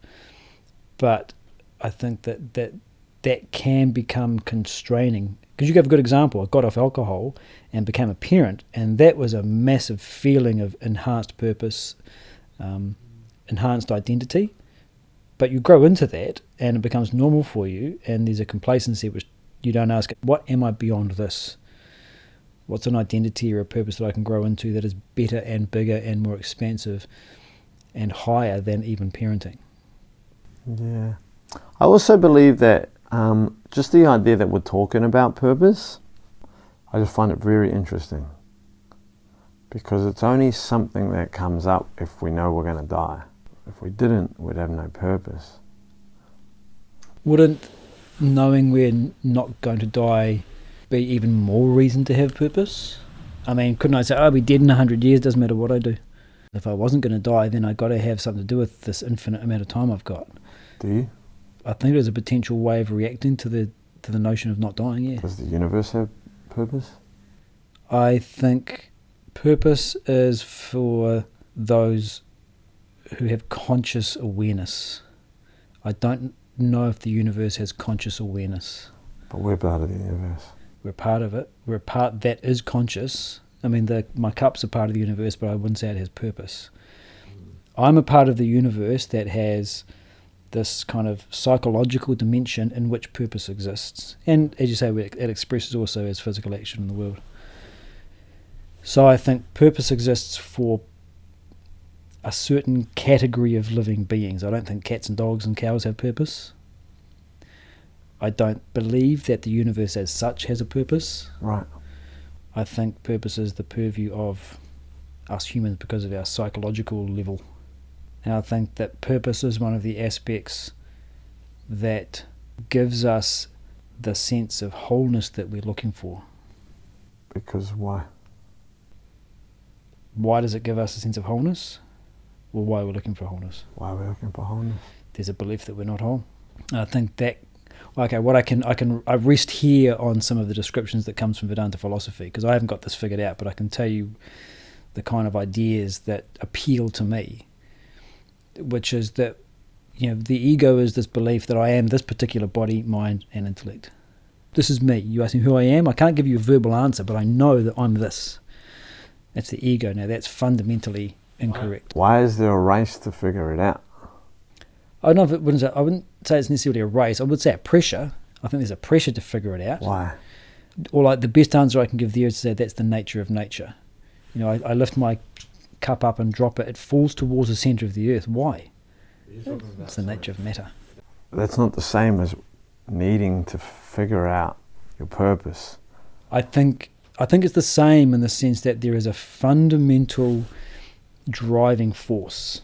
Speaker 1: But I think that can become constraining. Because you gave a good example. I got off alcohol and became a parent, and that was a massive feeling of enhanced purpose, enhanced identity. But you grow into that and it becomes normal for you, and there's a complacency which you don't ask, what am I beyond this? What's an identity or a purpose that I can grow into that is better and bigger and more expansive and higher than even parenting?
Speaker 2: Yeah. I also believe that just the idea that we're talking about purpose, I just find it very interesting. Because it's only something that comes up if we know we're going to die. If we didn't, we'd have no purpose.
Speaker 1: Wouldn't knowing we're not going to die be even more reason to have purpose? I mean, couldn't I say, I'll be dead in 100 years, doesn't matter what I do? If I wasn't going to die, then I've got to have something to do with this infinite amount of time I've got.
Speaker 2: Do you?
Speaker 1: I think there's a potential way of reacting to the notion of not dying, yeah.
Speaker 2: Does the universe have purpose?
Speaker 1: I think purpose is for those who have conscious awareness. I don't know if the universe has conscious awareness.
Speaker 2: But we're part of the universe.
Speaker 1: We're part of it. We're a part that is conscious. I mean, my cup's a part of the universe, but I wouldn't say it has purpose. I'm a part of the universe that has this kind of psychological dimension in which purpose exists. And as you say, it expresses also as physical action in the world. So I think purpose exists for a certain category of living beings. I don't think cats and dogs and cows have purpose. I don't believe that the universe as such has a purpose.
Speaker 2: Right.
Speaker 1: I think purpose is the purview of us humans because of our psychological level. And I think that purpose is one of the aspects that gives us the sense of wholeness that we're looking for.
Speaker 2: Because why?
Speaker 1: Why does it give us a sense of wholeness? Well, why we're looking for wholeness.
Speaker 2: Why are we looking for wholeness?
Speaker 1: There's a belief that we're not whole. And I think that, okay, what I rest here on some of the descriptions that comes from Vedanta philosophy, because I haven't got this figured out, but I can tell you the kind of ideas that appeal to me, which is that, the ego is this belief that I am this particular body, mind, and intellect. This is me. You ask me who I am, I can't give you a verbal answer, but I know that I'm this. That's the ego. Now, that's fundamentally incorrect.
Speaker 2: Why is there a race to figure it out?
Speaker 1: I wouldn't say it's necessarily a race. I would say a pressure. I think there's a pressure to figure it out.
Speaker 2: Why?
Speaker 1: Or like the best answer I can give there is to say that's the nature of nature. I lift my cup up and drop it. It falls towards the centre of the earth. Why? It's the nature of matter.
Speaker 2: That's not the same as needing to figure out your purpose.
Speaker 1: I think it's the same in the sense that there is a fundamental driving force.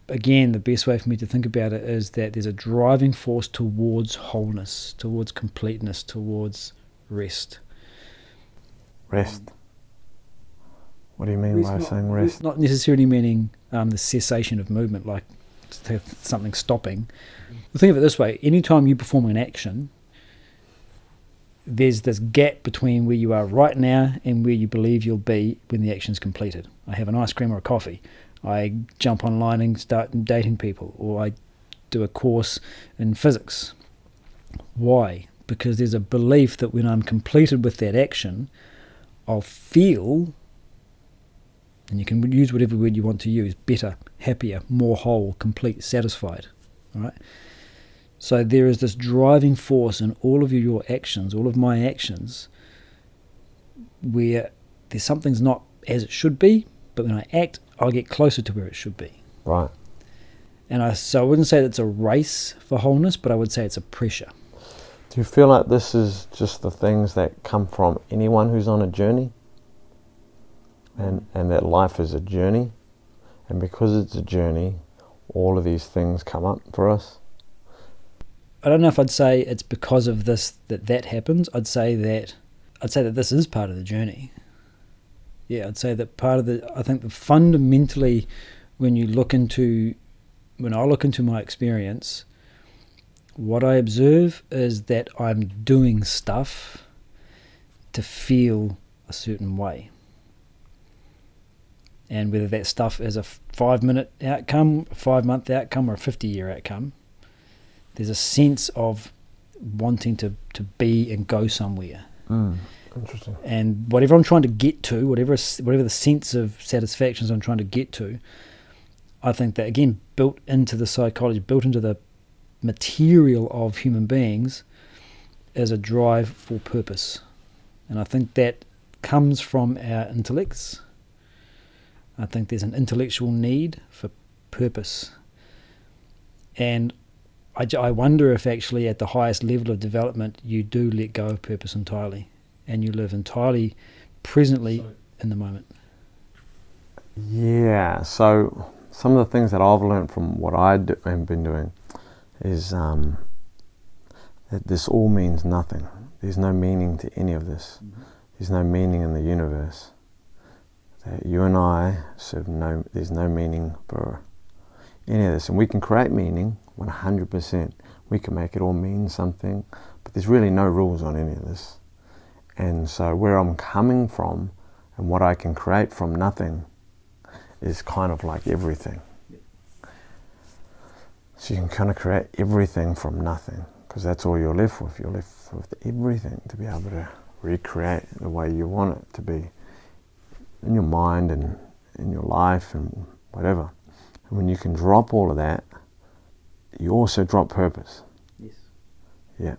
Speaker 1: Again, the best way for me to think about it is that there's a driving force towards wholeness, towards completeness, towards rest.
Speaker 2: Rest? What do you mean by saying rest?
Speaker 1: Not necessarily meaning the cessation of movement, like something stopping. Well, think of it this way. Anytime you perform an action, there's this gap between where you are right now and where you believe you'll be when the action's completed. I have an ice cream or a coffee. I jump online and start dating people, or I do a course in physics. Why? Because there's a belief that when I'm completed with that action, I'll feel, and you can use whatever word you want to use, better, happier, more whole, complete, satisfied. All right? So there is this driving force in all of your actions, all of my actions, where there's something's not as it should be, but when I act, I'll get closer to where it should be.
Speaker 2: Right.
Speaker 1: And so I wouldn't say that it's a race for wholeness, but I would say it's a pressure.
Speaker 2: Do you feel like this is just the things that come from anyone who's on a journey? And that life is a journey? And because it's a journey, all of these things come up for us?
Speaker 1: I don't know if I'd say it's because of this that happens. I'd say that this is part of the journey. Yeah, I'd say that I think that fundamentally when I look into my experience, what I observe is that I'm doing stuff to feel a certain way. And whether that stuff is a 5-minute outcome, a 5-month outcome, or a 50-year outcome, there's a sense of wanting to be and go somewhere.
Speaker 2: Interesting.
Speaker 1: And whatever I'm trying to get to, whatever the sense of satisfactions I'm trying to get to, I think that, again, built into the psychology, built into the material of human beings, is a drive for purpose. And I think that comes from our intellects. I think there's an intellectual need for purpose. And I wonder if actually at the highest level of development you do let go of purpose entirely and you live entirely presently in the moment.
Speaker 2: Yeah, so some of the things that I've learned from what I've been doing is that this all means nothing. There's no meaning to any of this. There's no meaning in the universe. That you and I there's no meaning for any of this. And we can create meaning 100%. We can make it all mean something, but there's really no rules on any of this. And so where I'm coming from and what I can create from nothing is kind of like everything. So you can kind of create everything from nothing, because that's all you're left with. You're left with everything to be able to recreate the way you want it to be in your mind and in your life and whatever. And when you can drop all of that you also drop purpose.
Speaker 1: Yes.
Speaker 2: Yeah.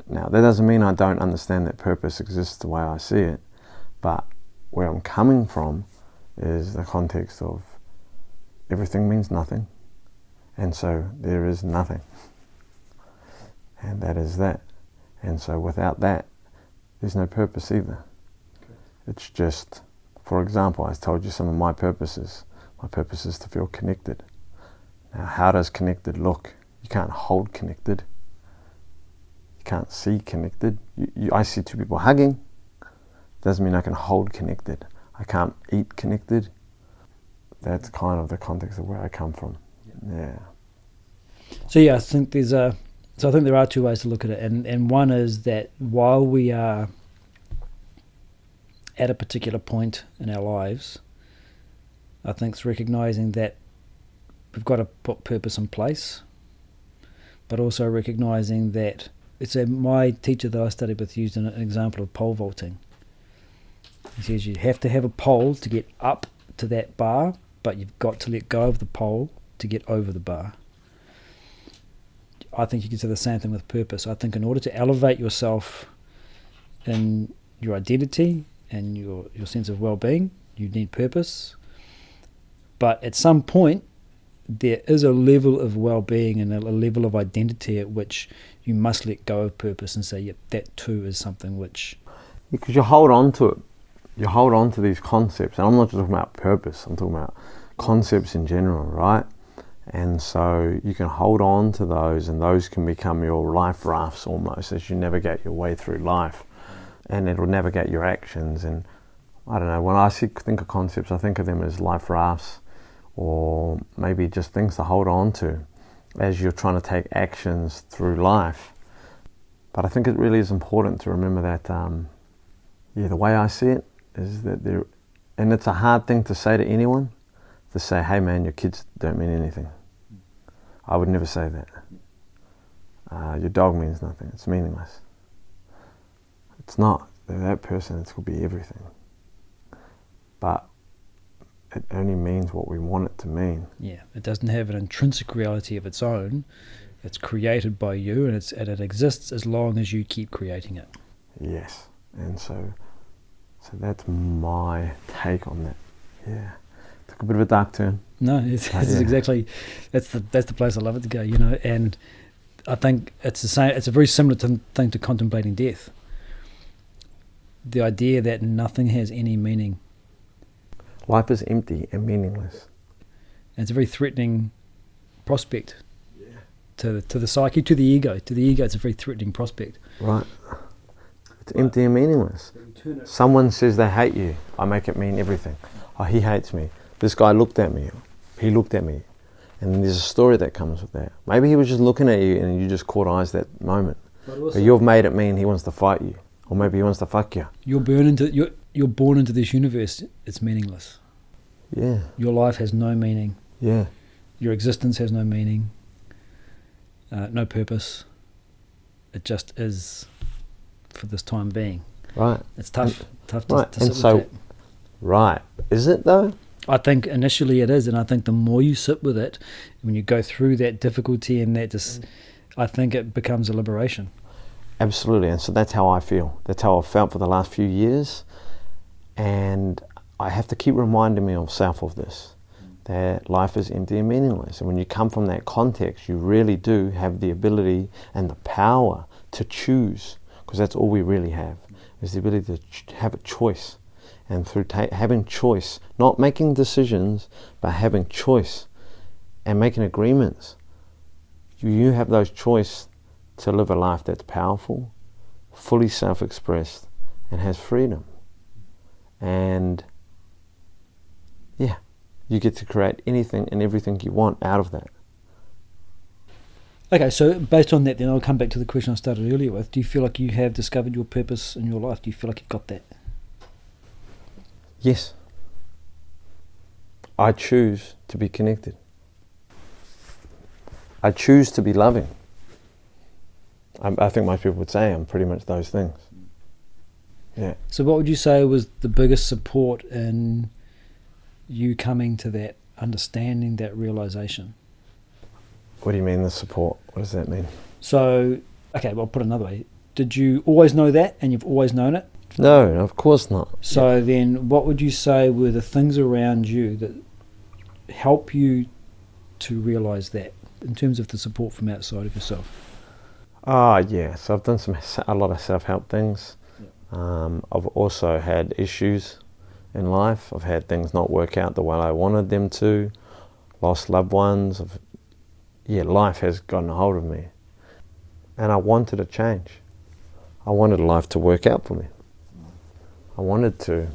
Speaker 2: Now, that doesn't mean I don't understand that purpose exists the way I see it, but where I'm coming from is the context of everything means nothing, and so there is nothing. And that is that. And so without that, there's no purpose either. Okay. It's just, for example, I told you some of my purposes. My purpose is to feel connected. Now, how does connected look? You can't hold connected. You can't see connected. I see two people hugging. Doesn't mean I can hold connected. I can't eat connected. That's kind of the context of where I come from. Yeah.
Speaker 1: So yeah, I think there are two ways to look at it, and one is that while we are at a particular point in our lives, I think it's recognizing that we've got to put purpose in place, but also recognizing that my teacher that I studied with used an example of pole vaulting. He says you have to have a pole to get up to that bar, but you've got to let go of the pole to get over the bar. I think you can say the same thing with purpose. I think in order to elevate yourself in your identity and your sense of well-being, you need purpose. But at some point, there is a level of well-being and a level of identity at which you must let go of purpose and say, yep, that too is something which...
Speaker 2: Because you hold on to it. You hold on to these concepts. And I'm not just talking about purpose. I'm talking about concepts in general, right? And so you can hold on to those, and those can become your life rafts almost as you navigate your way through life. And it'll navigate your actions. And I don't know, when I think of concepts, I think of them as life rafts, or maybe just things to hold on to as you're trying to take actions through life. But I think it really is important to remember that, the way I see it is that and it's a hard thing to say to anyone, to say, hey man, your kids don't mean anything. I would never say that. Your dog means nothing, it's meaningless. It's not. That person, it could be everything. But it only means what we want it to mean.
Speaker 1: Yeah, it doesn't have an intrinsic reality of its own. It's created by you, and it exists as long as you keep creating it.
Speaker 2: Yes, and so that's my take on that. Yeah, took a bit of a dark turn.
Speaker 1: No, it's exactly that's the place I love it to go. And I think it's the same. It's a very similar thing to contemplating death. The idea that nothing has any meaning.
Speaker 2: Life is empty and meaningless.
Speaker 1: And it's a very threatening prospect to the psyche, to the ego. To the ego, it's a very threatening prospect.
Speaker 2: Right. It's empty and meaningless. Someone says they hate you. I make it mean everything. Oh, he hates me. This guy looked at me. He looked at me. And there's a story that comes with that. Maybe he was just looking at you and you just caught eyes that moment. But you've made it mean he wants to fight you. Or maybe he wants to fuck you.
Speaker 1: You're born into this universe. It's meaningless.
Speaker 2: Yeah.
Speaker 1: Your life has no meaning.
Speaker 2: Yeah.
Speaker 1: Your existence has no meaning. No purpose. It just is for this time being.
Speaker 2: Right.
Speaker 1: It's tough to
Speaker 2: right.
Speaker 1: sit
Speaker 2: and so,
Speaker 1: with that.
Speaker 2: Right. Is it though?
Speaker 1: I think initially it is, and I think the more you sit with it, when you go through that difficulty and that I think it becomes a liberation.
Speaker 2: Absolutely, and so that's how I feel. That's how I've felt for the last few years, and I have to keep reminding myself of this, that life is empty and meaningless. And when you come from that context, you really do have the ability and the power to choose, because that's all we really have, is the ability to have a choice. And through having choice, not making decisions, but having choice and making agreements, you have those choice to live a life that's powerful, fully self-expressed, and has freedom. And yeah, you get to create anything and everything you want out of that.
Speaker 1: Okay, so based on that, then I'll come back to the question I started earlier with. Do you feel like you have discovered your purpose in your life? Do you feel like you've got that?
Speaker 2: Yes. I choose to be connected. I choose to be loving. I think most people would say I'm pretty much those things. Yeah.
Speaker 1: So what would you say was the biggest support in you coming to that understanding, that realization?
Speaker 2: What do you mean the support? What does that mean?
Speaker 1: So, okay, well, put it another way. Did you always know that and you've always known it?
Speaker 2: No, of course not.
Speaker 1: So then what would you say were the things around you that help you to realise that in terms of the support from outside of yourself?
Speaker 2: Yeah, so I've done a lot of self-help things. I've also had issues in life. I've had things not work out the way I wanted them to, lost loved ones. Life has gotten a hold of me. And I wanted a change. I wanted life to work out for me. I wanted to.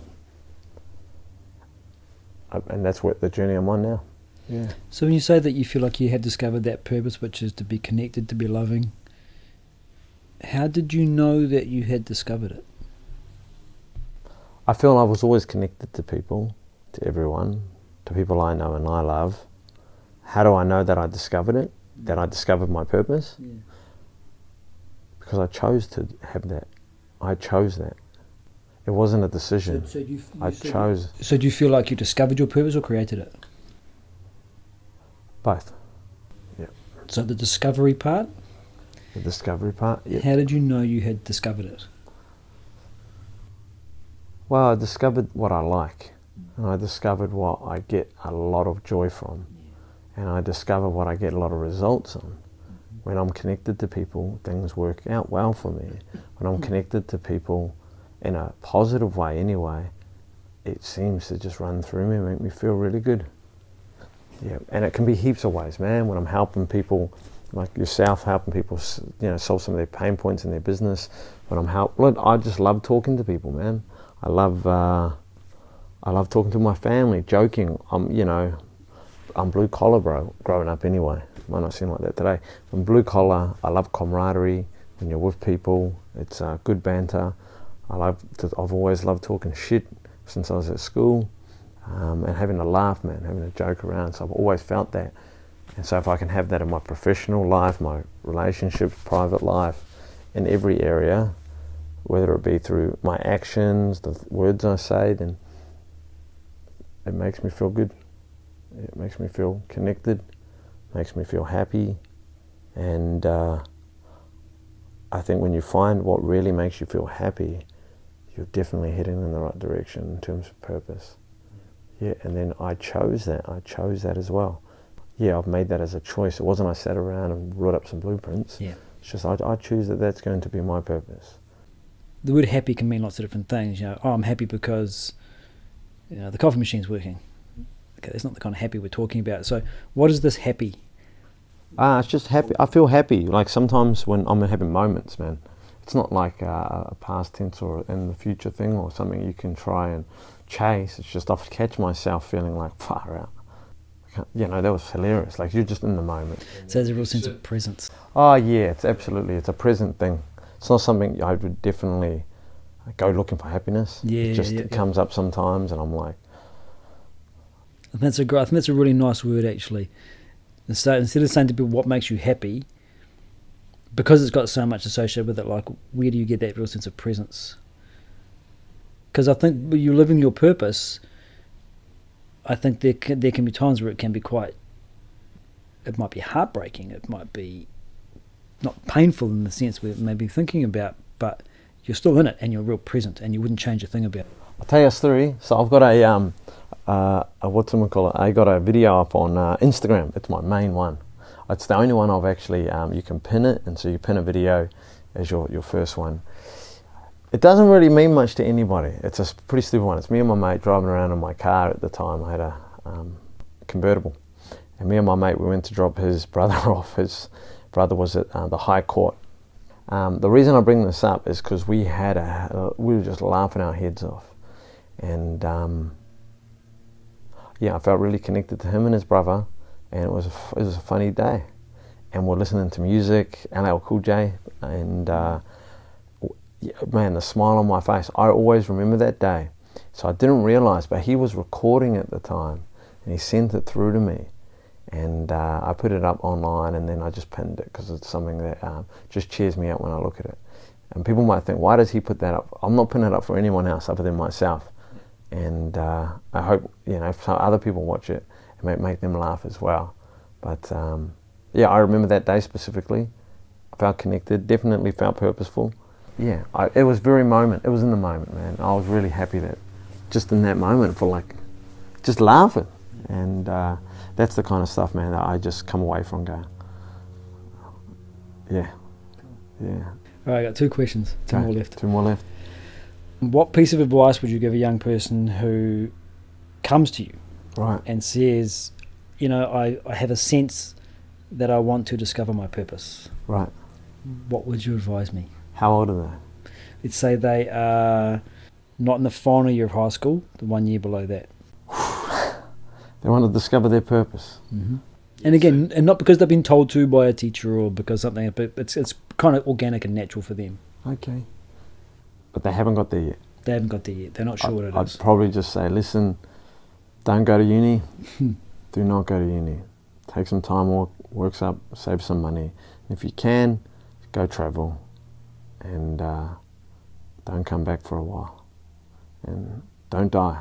Speaker 2: And that's what the journey I'm on now. Yeah.
Speaker 1: So when you say that you feel like you had discovered that purpose, which is to be connected, to be loving, how did you know that you had discovered it?
Speaker 2: I feel I was always connected to people, to everyone, to people I know and I love. How do I know that I discovered it? That I discovered my purpose?
Speaker 1: Yeah.
Speaker 2: Because I chose to have that. I chose that. It wasn't a decision. I chose.
Speaker 1: So do you feel like you discovered your purpose or created it?
Speaker 2: Both. Yeah.
Speaker 1: So the discovery part?
Speaker 2: The discovery part? Yeah.
Speaker 1: How did you know you had discovered it?
Speaker 2: Well, I discovered what I like. And I discovered what I get a lot of joy from. And I discover what I get a lot of results on. When I'm connected to people, things work out well for me. When I'm connected to people in a positive way anyway, it seems to just run through me, make me feel really good. Yeah, and it can be heaps of ways, man. When I'm helping people, like yourself, helping people, solve some of their pain points in their business. When I just love talking to people, man. I love talking to my family, joking. I'm blue collar, bro, growing up anyway. Might not seem like that today. I'm blue collar. I love camaraderie. When you're with people, it's good banter. I've always loved talking shit since I was at school, and having a laugh, man, having a joke around. So I've always felt that. And so if I can have that in my professional life, my relationships, private life, in every area, whether it be through my actions, the words I say, then it makes me feel good. It makes me feel connected, makes me feel happy, and I think when you find what really makes you feel happy, you're definitely heading in the right direction in terms of purpose. Yeah, and then I chose that as well. Yeah, I've made that as a choice. It wasn't I sat around and wrote up some blueprints. Yeah. It's just I choose that that's going to be my purpose.
Speaker 1: The word happy can mean lots of different things. I'm happy because the coffee machine's working. Okay, that's not the kind of happy we're talking about. So what is this happy?
Speaker 2: It's just happy. I feel happy. Like sometimes when I'm having moments, man, it's not like a past tense or in the future thing or something you can try and chase. It's just I catch myself feeling like far out. That was hilarious. Like you're just in the moment.
Speaker 1: So there's a real sense of presence.
Speaker 2: Oh yeah, it's a present thing. It's not something I would definitely go looking for happiness. It comes up sometimes, and I'm like.
Speaker 1: I think that's a really nice word actually. Instead of saying to people what makes you happy, because it's got so much associated with it, like where do you get that real sense of presence? Because I think when you're living your purpose, I think there can be times where it might be heartbreaking, it might be not painful in the sense we may be thinking about, but you're still in it and you're real present and you wouldn't change a thing about it.
Speaker 2: I'll tell you a story. So I've got I got a video up on Instagram. It's my main one. It's the only one I've actually, you can pin it, and so you pin a video as your first one. It doesn't really mean much to anybody. It's a pretty stupid one. It's me and my mate driving around in my car at the time. I had a convertible. And me and my mate, we went to drop his brother off. His brother was at the High Court. The reason I bring this up is because we were just laughing our heads off. And I felt really connected to him and his brother, and it was a funny day. And we're listening to music, LL Cool J, and man, the smile on my face. I always remember that day. So I didn't realise, but he was recording at the time, and he sent it through to me. And I put it up online, and then I just pinned it because it's something that just cheers me up when I look at it. And people might think, why does he put that up? I'm not putting it up for anyone else other than myself. And I hope, if some other people watch it, it might make them laugh as well. But Yeah, I remember that day specifically. I felt connected, definitely felt purposeful. Yeah, it was very moment. It was in the moment, man. I was really happy that just in that moment for like, just laughing. And that's the kind of stuff, man, that I just come away from going, yeah, yeah.
Speaker 1: All right, I got 2 questions. Two more left.
Speaker 2: 2 more left.
Speaker 1: What piece of advice would you give a young person who comes to you
Speaker 2: Right.
Speaker 1: and says, you know, I have a sense that I want to discover my purpose?
Speaker 2: Right.
Speaker 1: What would you advise me?
Speaker 2: How old are they?
Speaker 1: Let's say they are not in the final year of high school, the 1 year below that.
Speaker 2: They want to discover their purpose.
Speaker 1: Mm-hmm. And again, and not because they've been told to by a teacher or because something, but it's kind of organic and natural for them.
Speaker 2: Okay. But they haven't got there yet.
Speaker 1: They haven't got there yet. They're not sure what it is.
Speaker 2: I'd probably just say, listen, don't go to uni. Do not go to uni. Take some time, works up, save some money. If you can, go travel. And don't come back for a while. And don't die.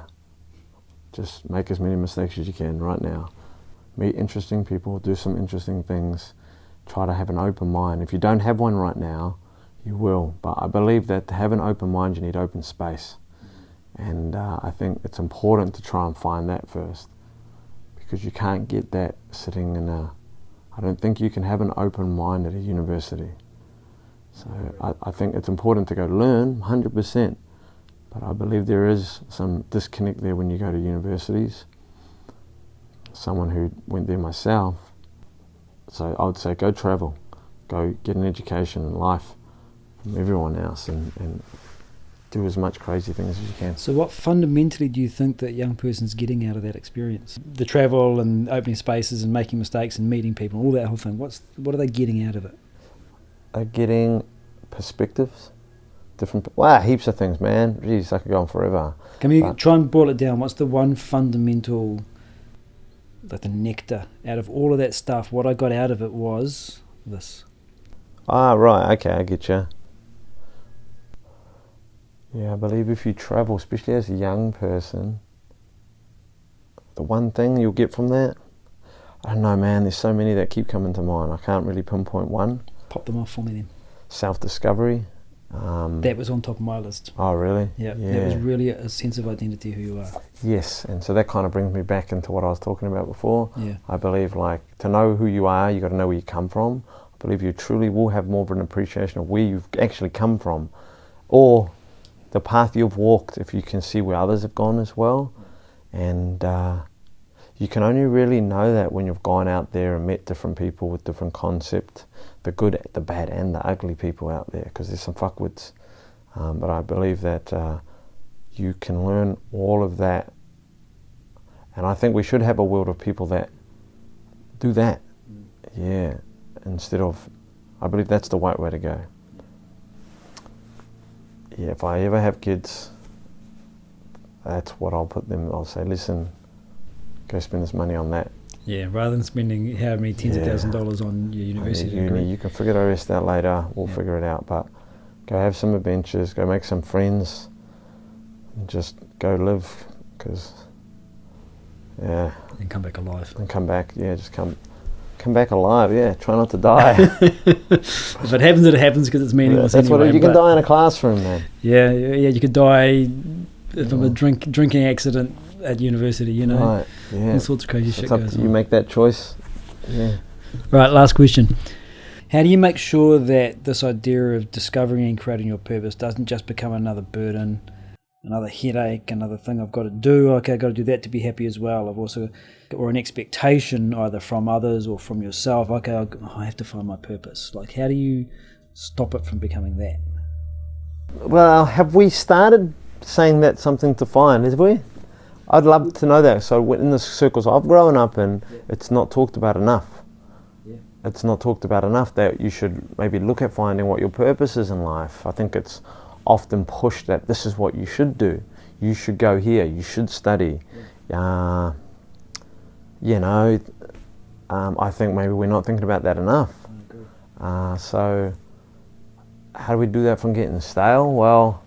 Speaker 2: Just make as many mistakes as you can right now. Meet interesting people, do some interesting things. Try to have an open mind. If you don't have one right now, you will. But I believe that to have an open mind, you need open space. And I think it's important to try and find that first. Because you can't get that sitting in I don't think you can have an open mind at a university. So I think it's important to go learn, 100%. But I believe there is some disconnect there when you go to universities. Someone who went there myself, so I would say go travel, go get an education in life from everyone else and do as much crazy things as you can.
Speaker 1: So what fundamentally do you think that young person's getting out of that experience? The travel and opening spaces and making mistakes and meeting people, all that whole thing, what are they getting out of it?
Speaker 2: They're getting perspectives. Heaps of things, man. Jeez, I could go on forever.
Speaker 1: Can you try and boil it down? What's the one fundamental, like the nectar out of all of that stuff? What I got out of it was this.
Speaker 2: Right, okay, I get you. Yeah, I believe if you travel, especially as a young person, the one thing you'll get from that, I don't know, man, there's so many that keep coming to mind. I can't really pinpoint one.
Speaker 1: Pop them off for me then.
Speaker 2: Self-discovery.
Speaker 1: That was on top of my list.
Speaker 2: Oh, really?
Speaker 1: Yeah, that was really a sense of identity, who you are.
Speaker 2: Yes, and so that kind of brings me back into what I was talking about before.
Speaker 1: Yeah.
Speaker 2: I believe, like, to know who you are, you got to know where you come from. I believe you truly will have more of an appreciation of where you've actually come from, or the path you've walked, if you can see where others have gone as well. And you can only really know that when you've gone out there and met different people with different concepts, the good, the bad, and the ugly people out there, because there's some fuckwits. But I believe that you can learn all of that. And I think we should have a world of people that do that. Yeah. Instead of, I believe that's the right way to go. Yeah, if I ever have kids, that's what I'll put them. I'll say, listen, go spend this money on that.
Speaker 1: Yeah, rather than spending how many tens of thousands of dollars on your university degree.
Speaker 2: You can figure the rest out later. We'll figure it out. But go have some adventures. Go make some friends. And just go live. Because, yeah.
Speaker 1: And come back alive.
Speaker 2: And come back. Yeah, just come back alive. Yeah, try not to die.
Speaker 1: If it happens, it happens because it's meaningless.
Speaker 2: That's
Speaker 1: anyway,
Speaker 2: what you can die in a classroom, man.
Speaker 1: Yeah. You could die from a drinking accident at university. You know,
Speaker 2: right, yeah.
Speaker 1: All sorts of crazy shit goes on.
Speaker 2: You make that choice. Yeah.
Speaker 1: Right. Last question. How do you make sure that this idea of discovering and creating your purpose doesn't just become another burden, another headache, another thing I've got to do? Okay, I've got to do that to be happy as well. Or an expectation either from others or from yourself. Okay, I have to find my purpose. Like, how do you stop it from becoming that?
Speaker 2: Well, have we started saying that's something to find, have we? I'd love to know that. So in the circles I've grown up in, it's not talked about enough. Yeah. It's not talked about enough that you should maybe look at finding what your purpose is in life. I think it's often pushed that this is what you should do. You should go here. You should study. Yeah. I think maybe we're not thinking about that enough. So how do we do that from getting stale? Well,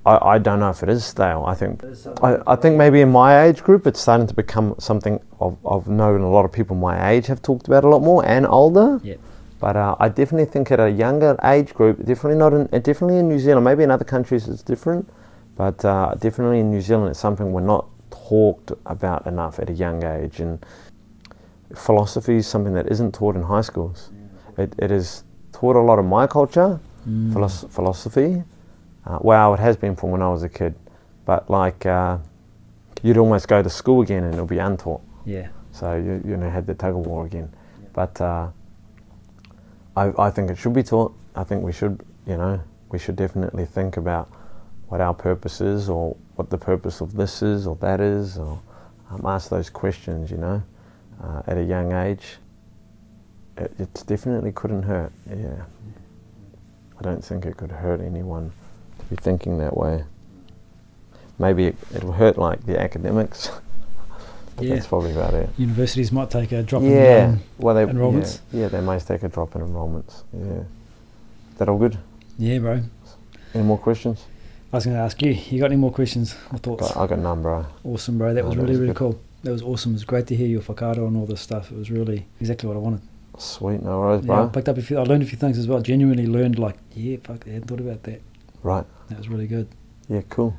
Speaker 2: I don't know if it is stale. I think maybe in my age group it's starting to become something I've known a lot of people my age have talked about a lot more and older.
Speaker 1: Yeah.
Speaker 2: But I definitely think at a younger age group, definitely in New Zealand, maybe in other countries it's different, but definitely in New Zealand it's something we're not talked about enough at a young age. And philosophy is something that isn't taught in high schools. It is taught a lot in my culture, philosophy. Well, it has been from when I was a kid, but like you'd almost go to school again and it'll be untaught.
Speaker 1: Yeah.
Speaker 2: So you had the tug of war again. Yeah. But I think it should be taught. I think we should definitely think about what our purpose is, or what the purpose of this is or that is, or ask those questions. At a young age. It definitely couldn't hurt. Yeah. I don't think it could hurt anyone to be thinking that way. Maybe it'll hurt like the academics. That's probably about it.
Speaker 1: Universities might take a drop in enrollments.
Speaker 2: Yeah, they may take a drop in enrollments. Yeah. Is that all good?
Speaker 1: Yeah, bro.
Speaker 2: Any more questions?
Speaker 1: I was going to ask you. You got any more questions or thoughts?
Speaker 2: I got none, bro.
Speaker 1: Awesome, bro. That was really cool. That was awesome. It was great to hear your whakaro and all this stuff. It was really exactly what I wanted.
Speaker 2: Sweet, no worries, bro.
Speaker 1: I picked up I learned a few things as well. Genuinely learned, I hadn't thought about that.
Speaker 2: Right.
Speaker 1: That was really good.
Speaker 2: Yeah, cool.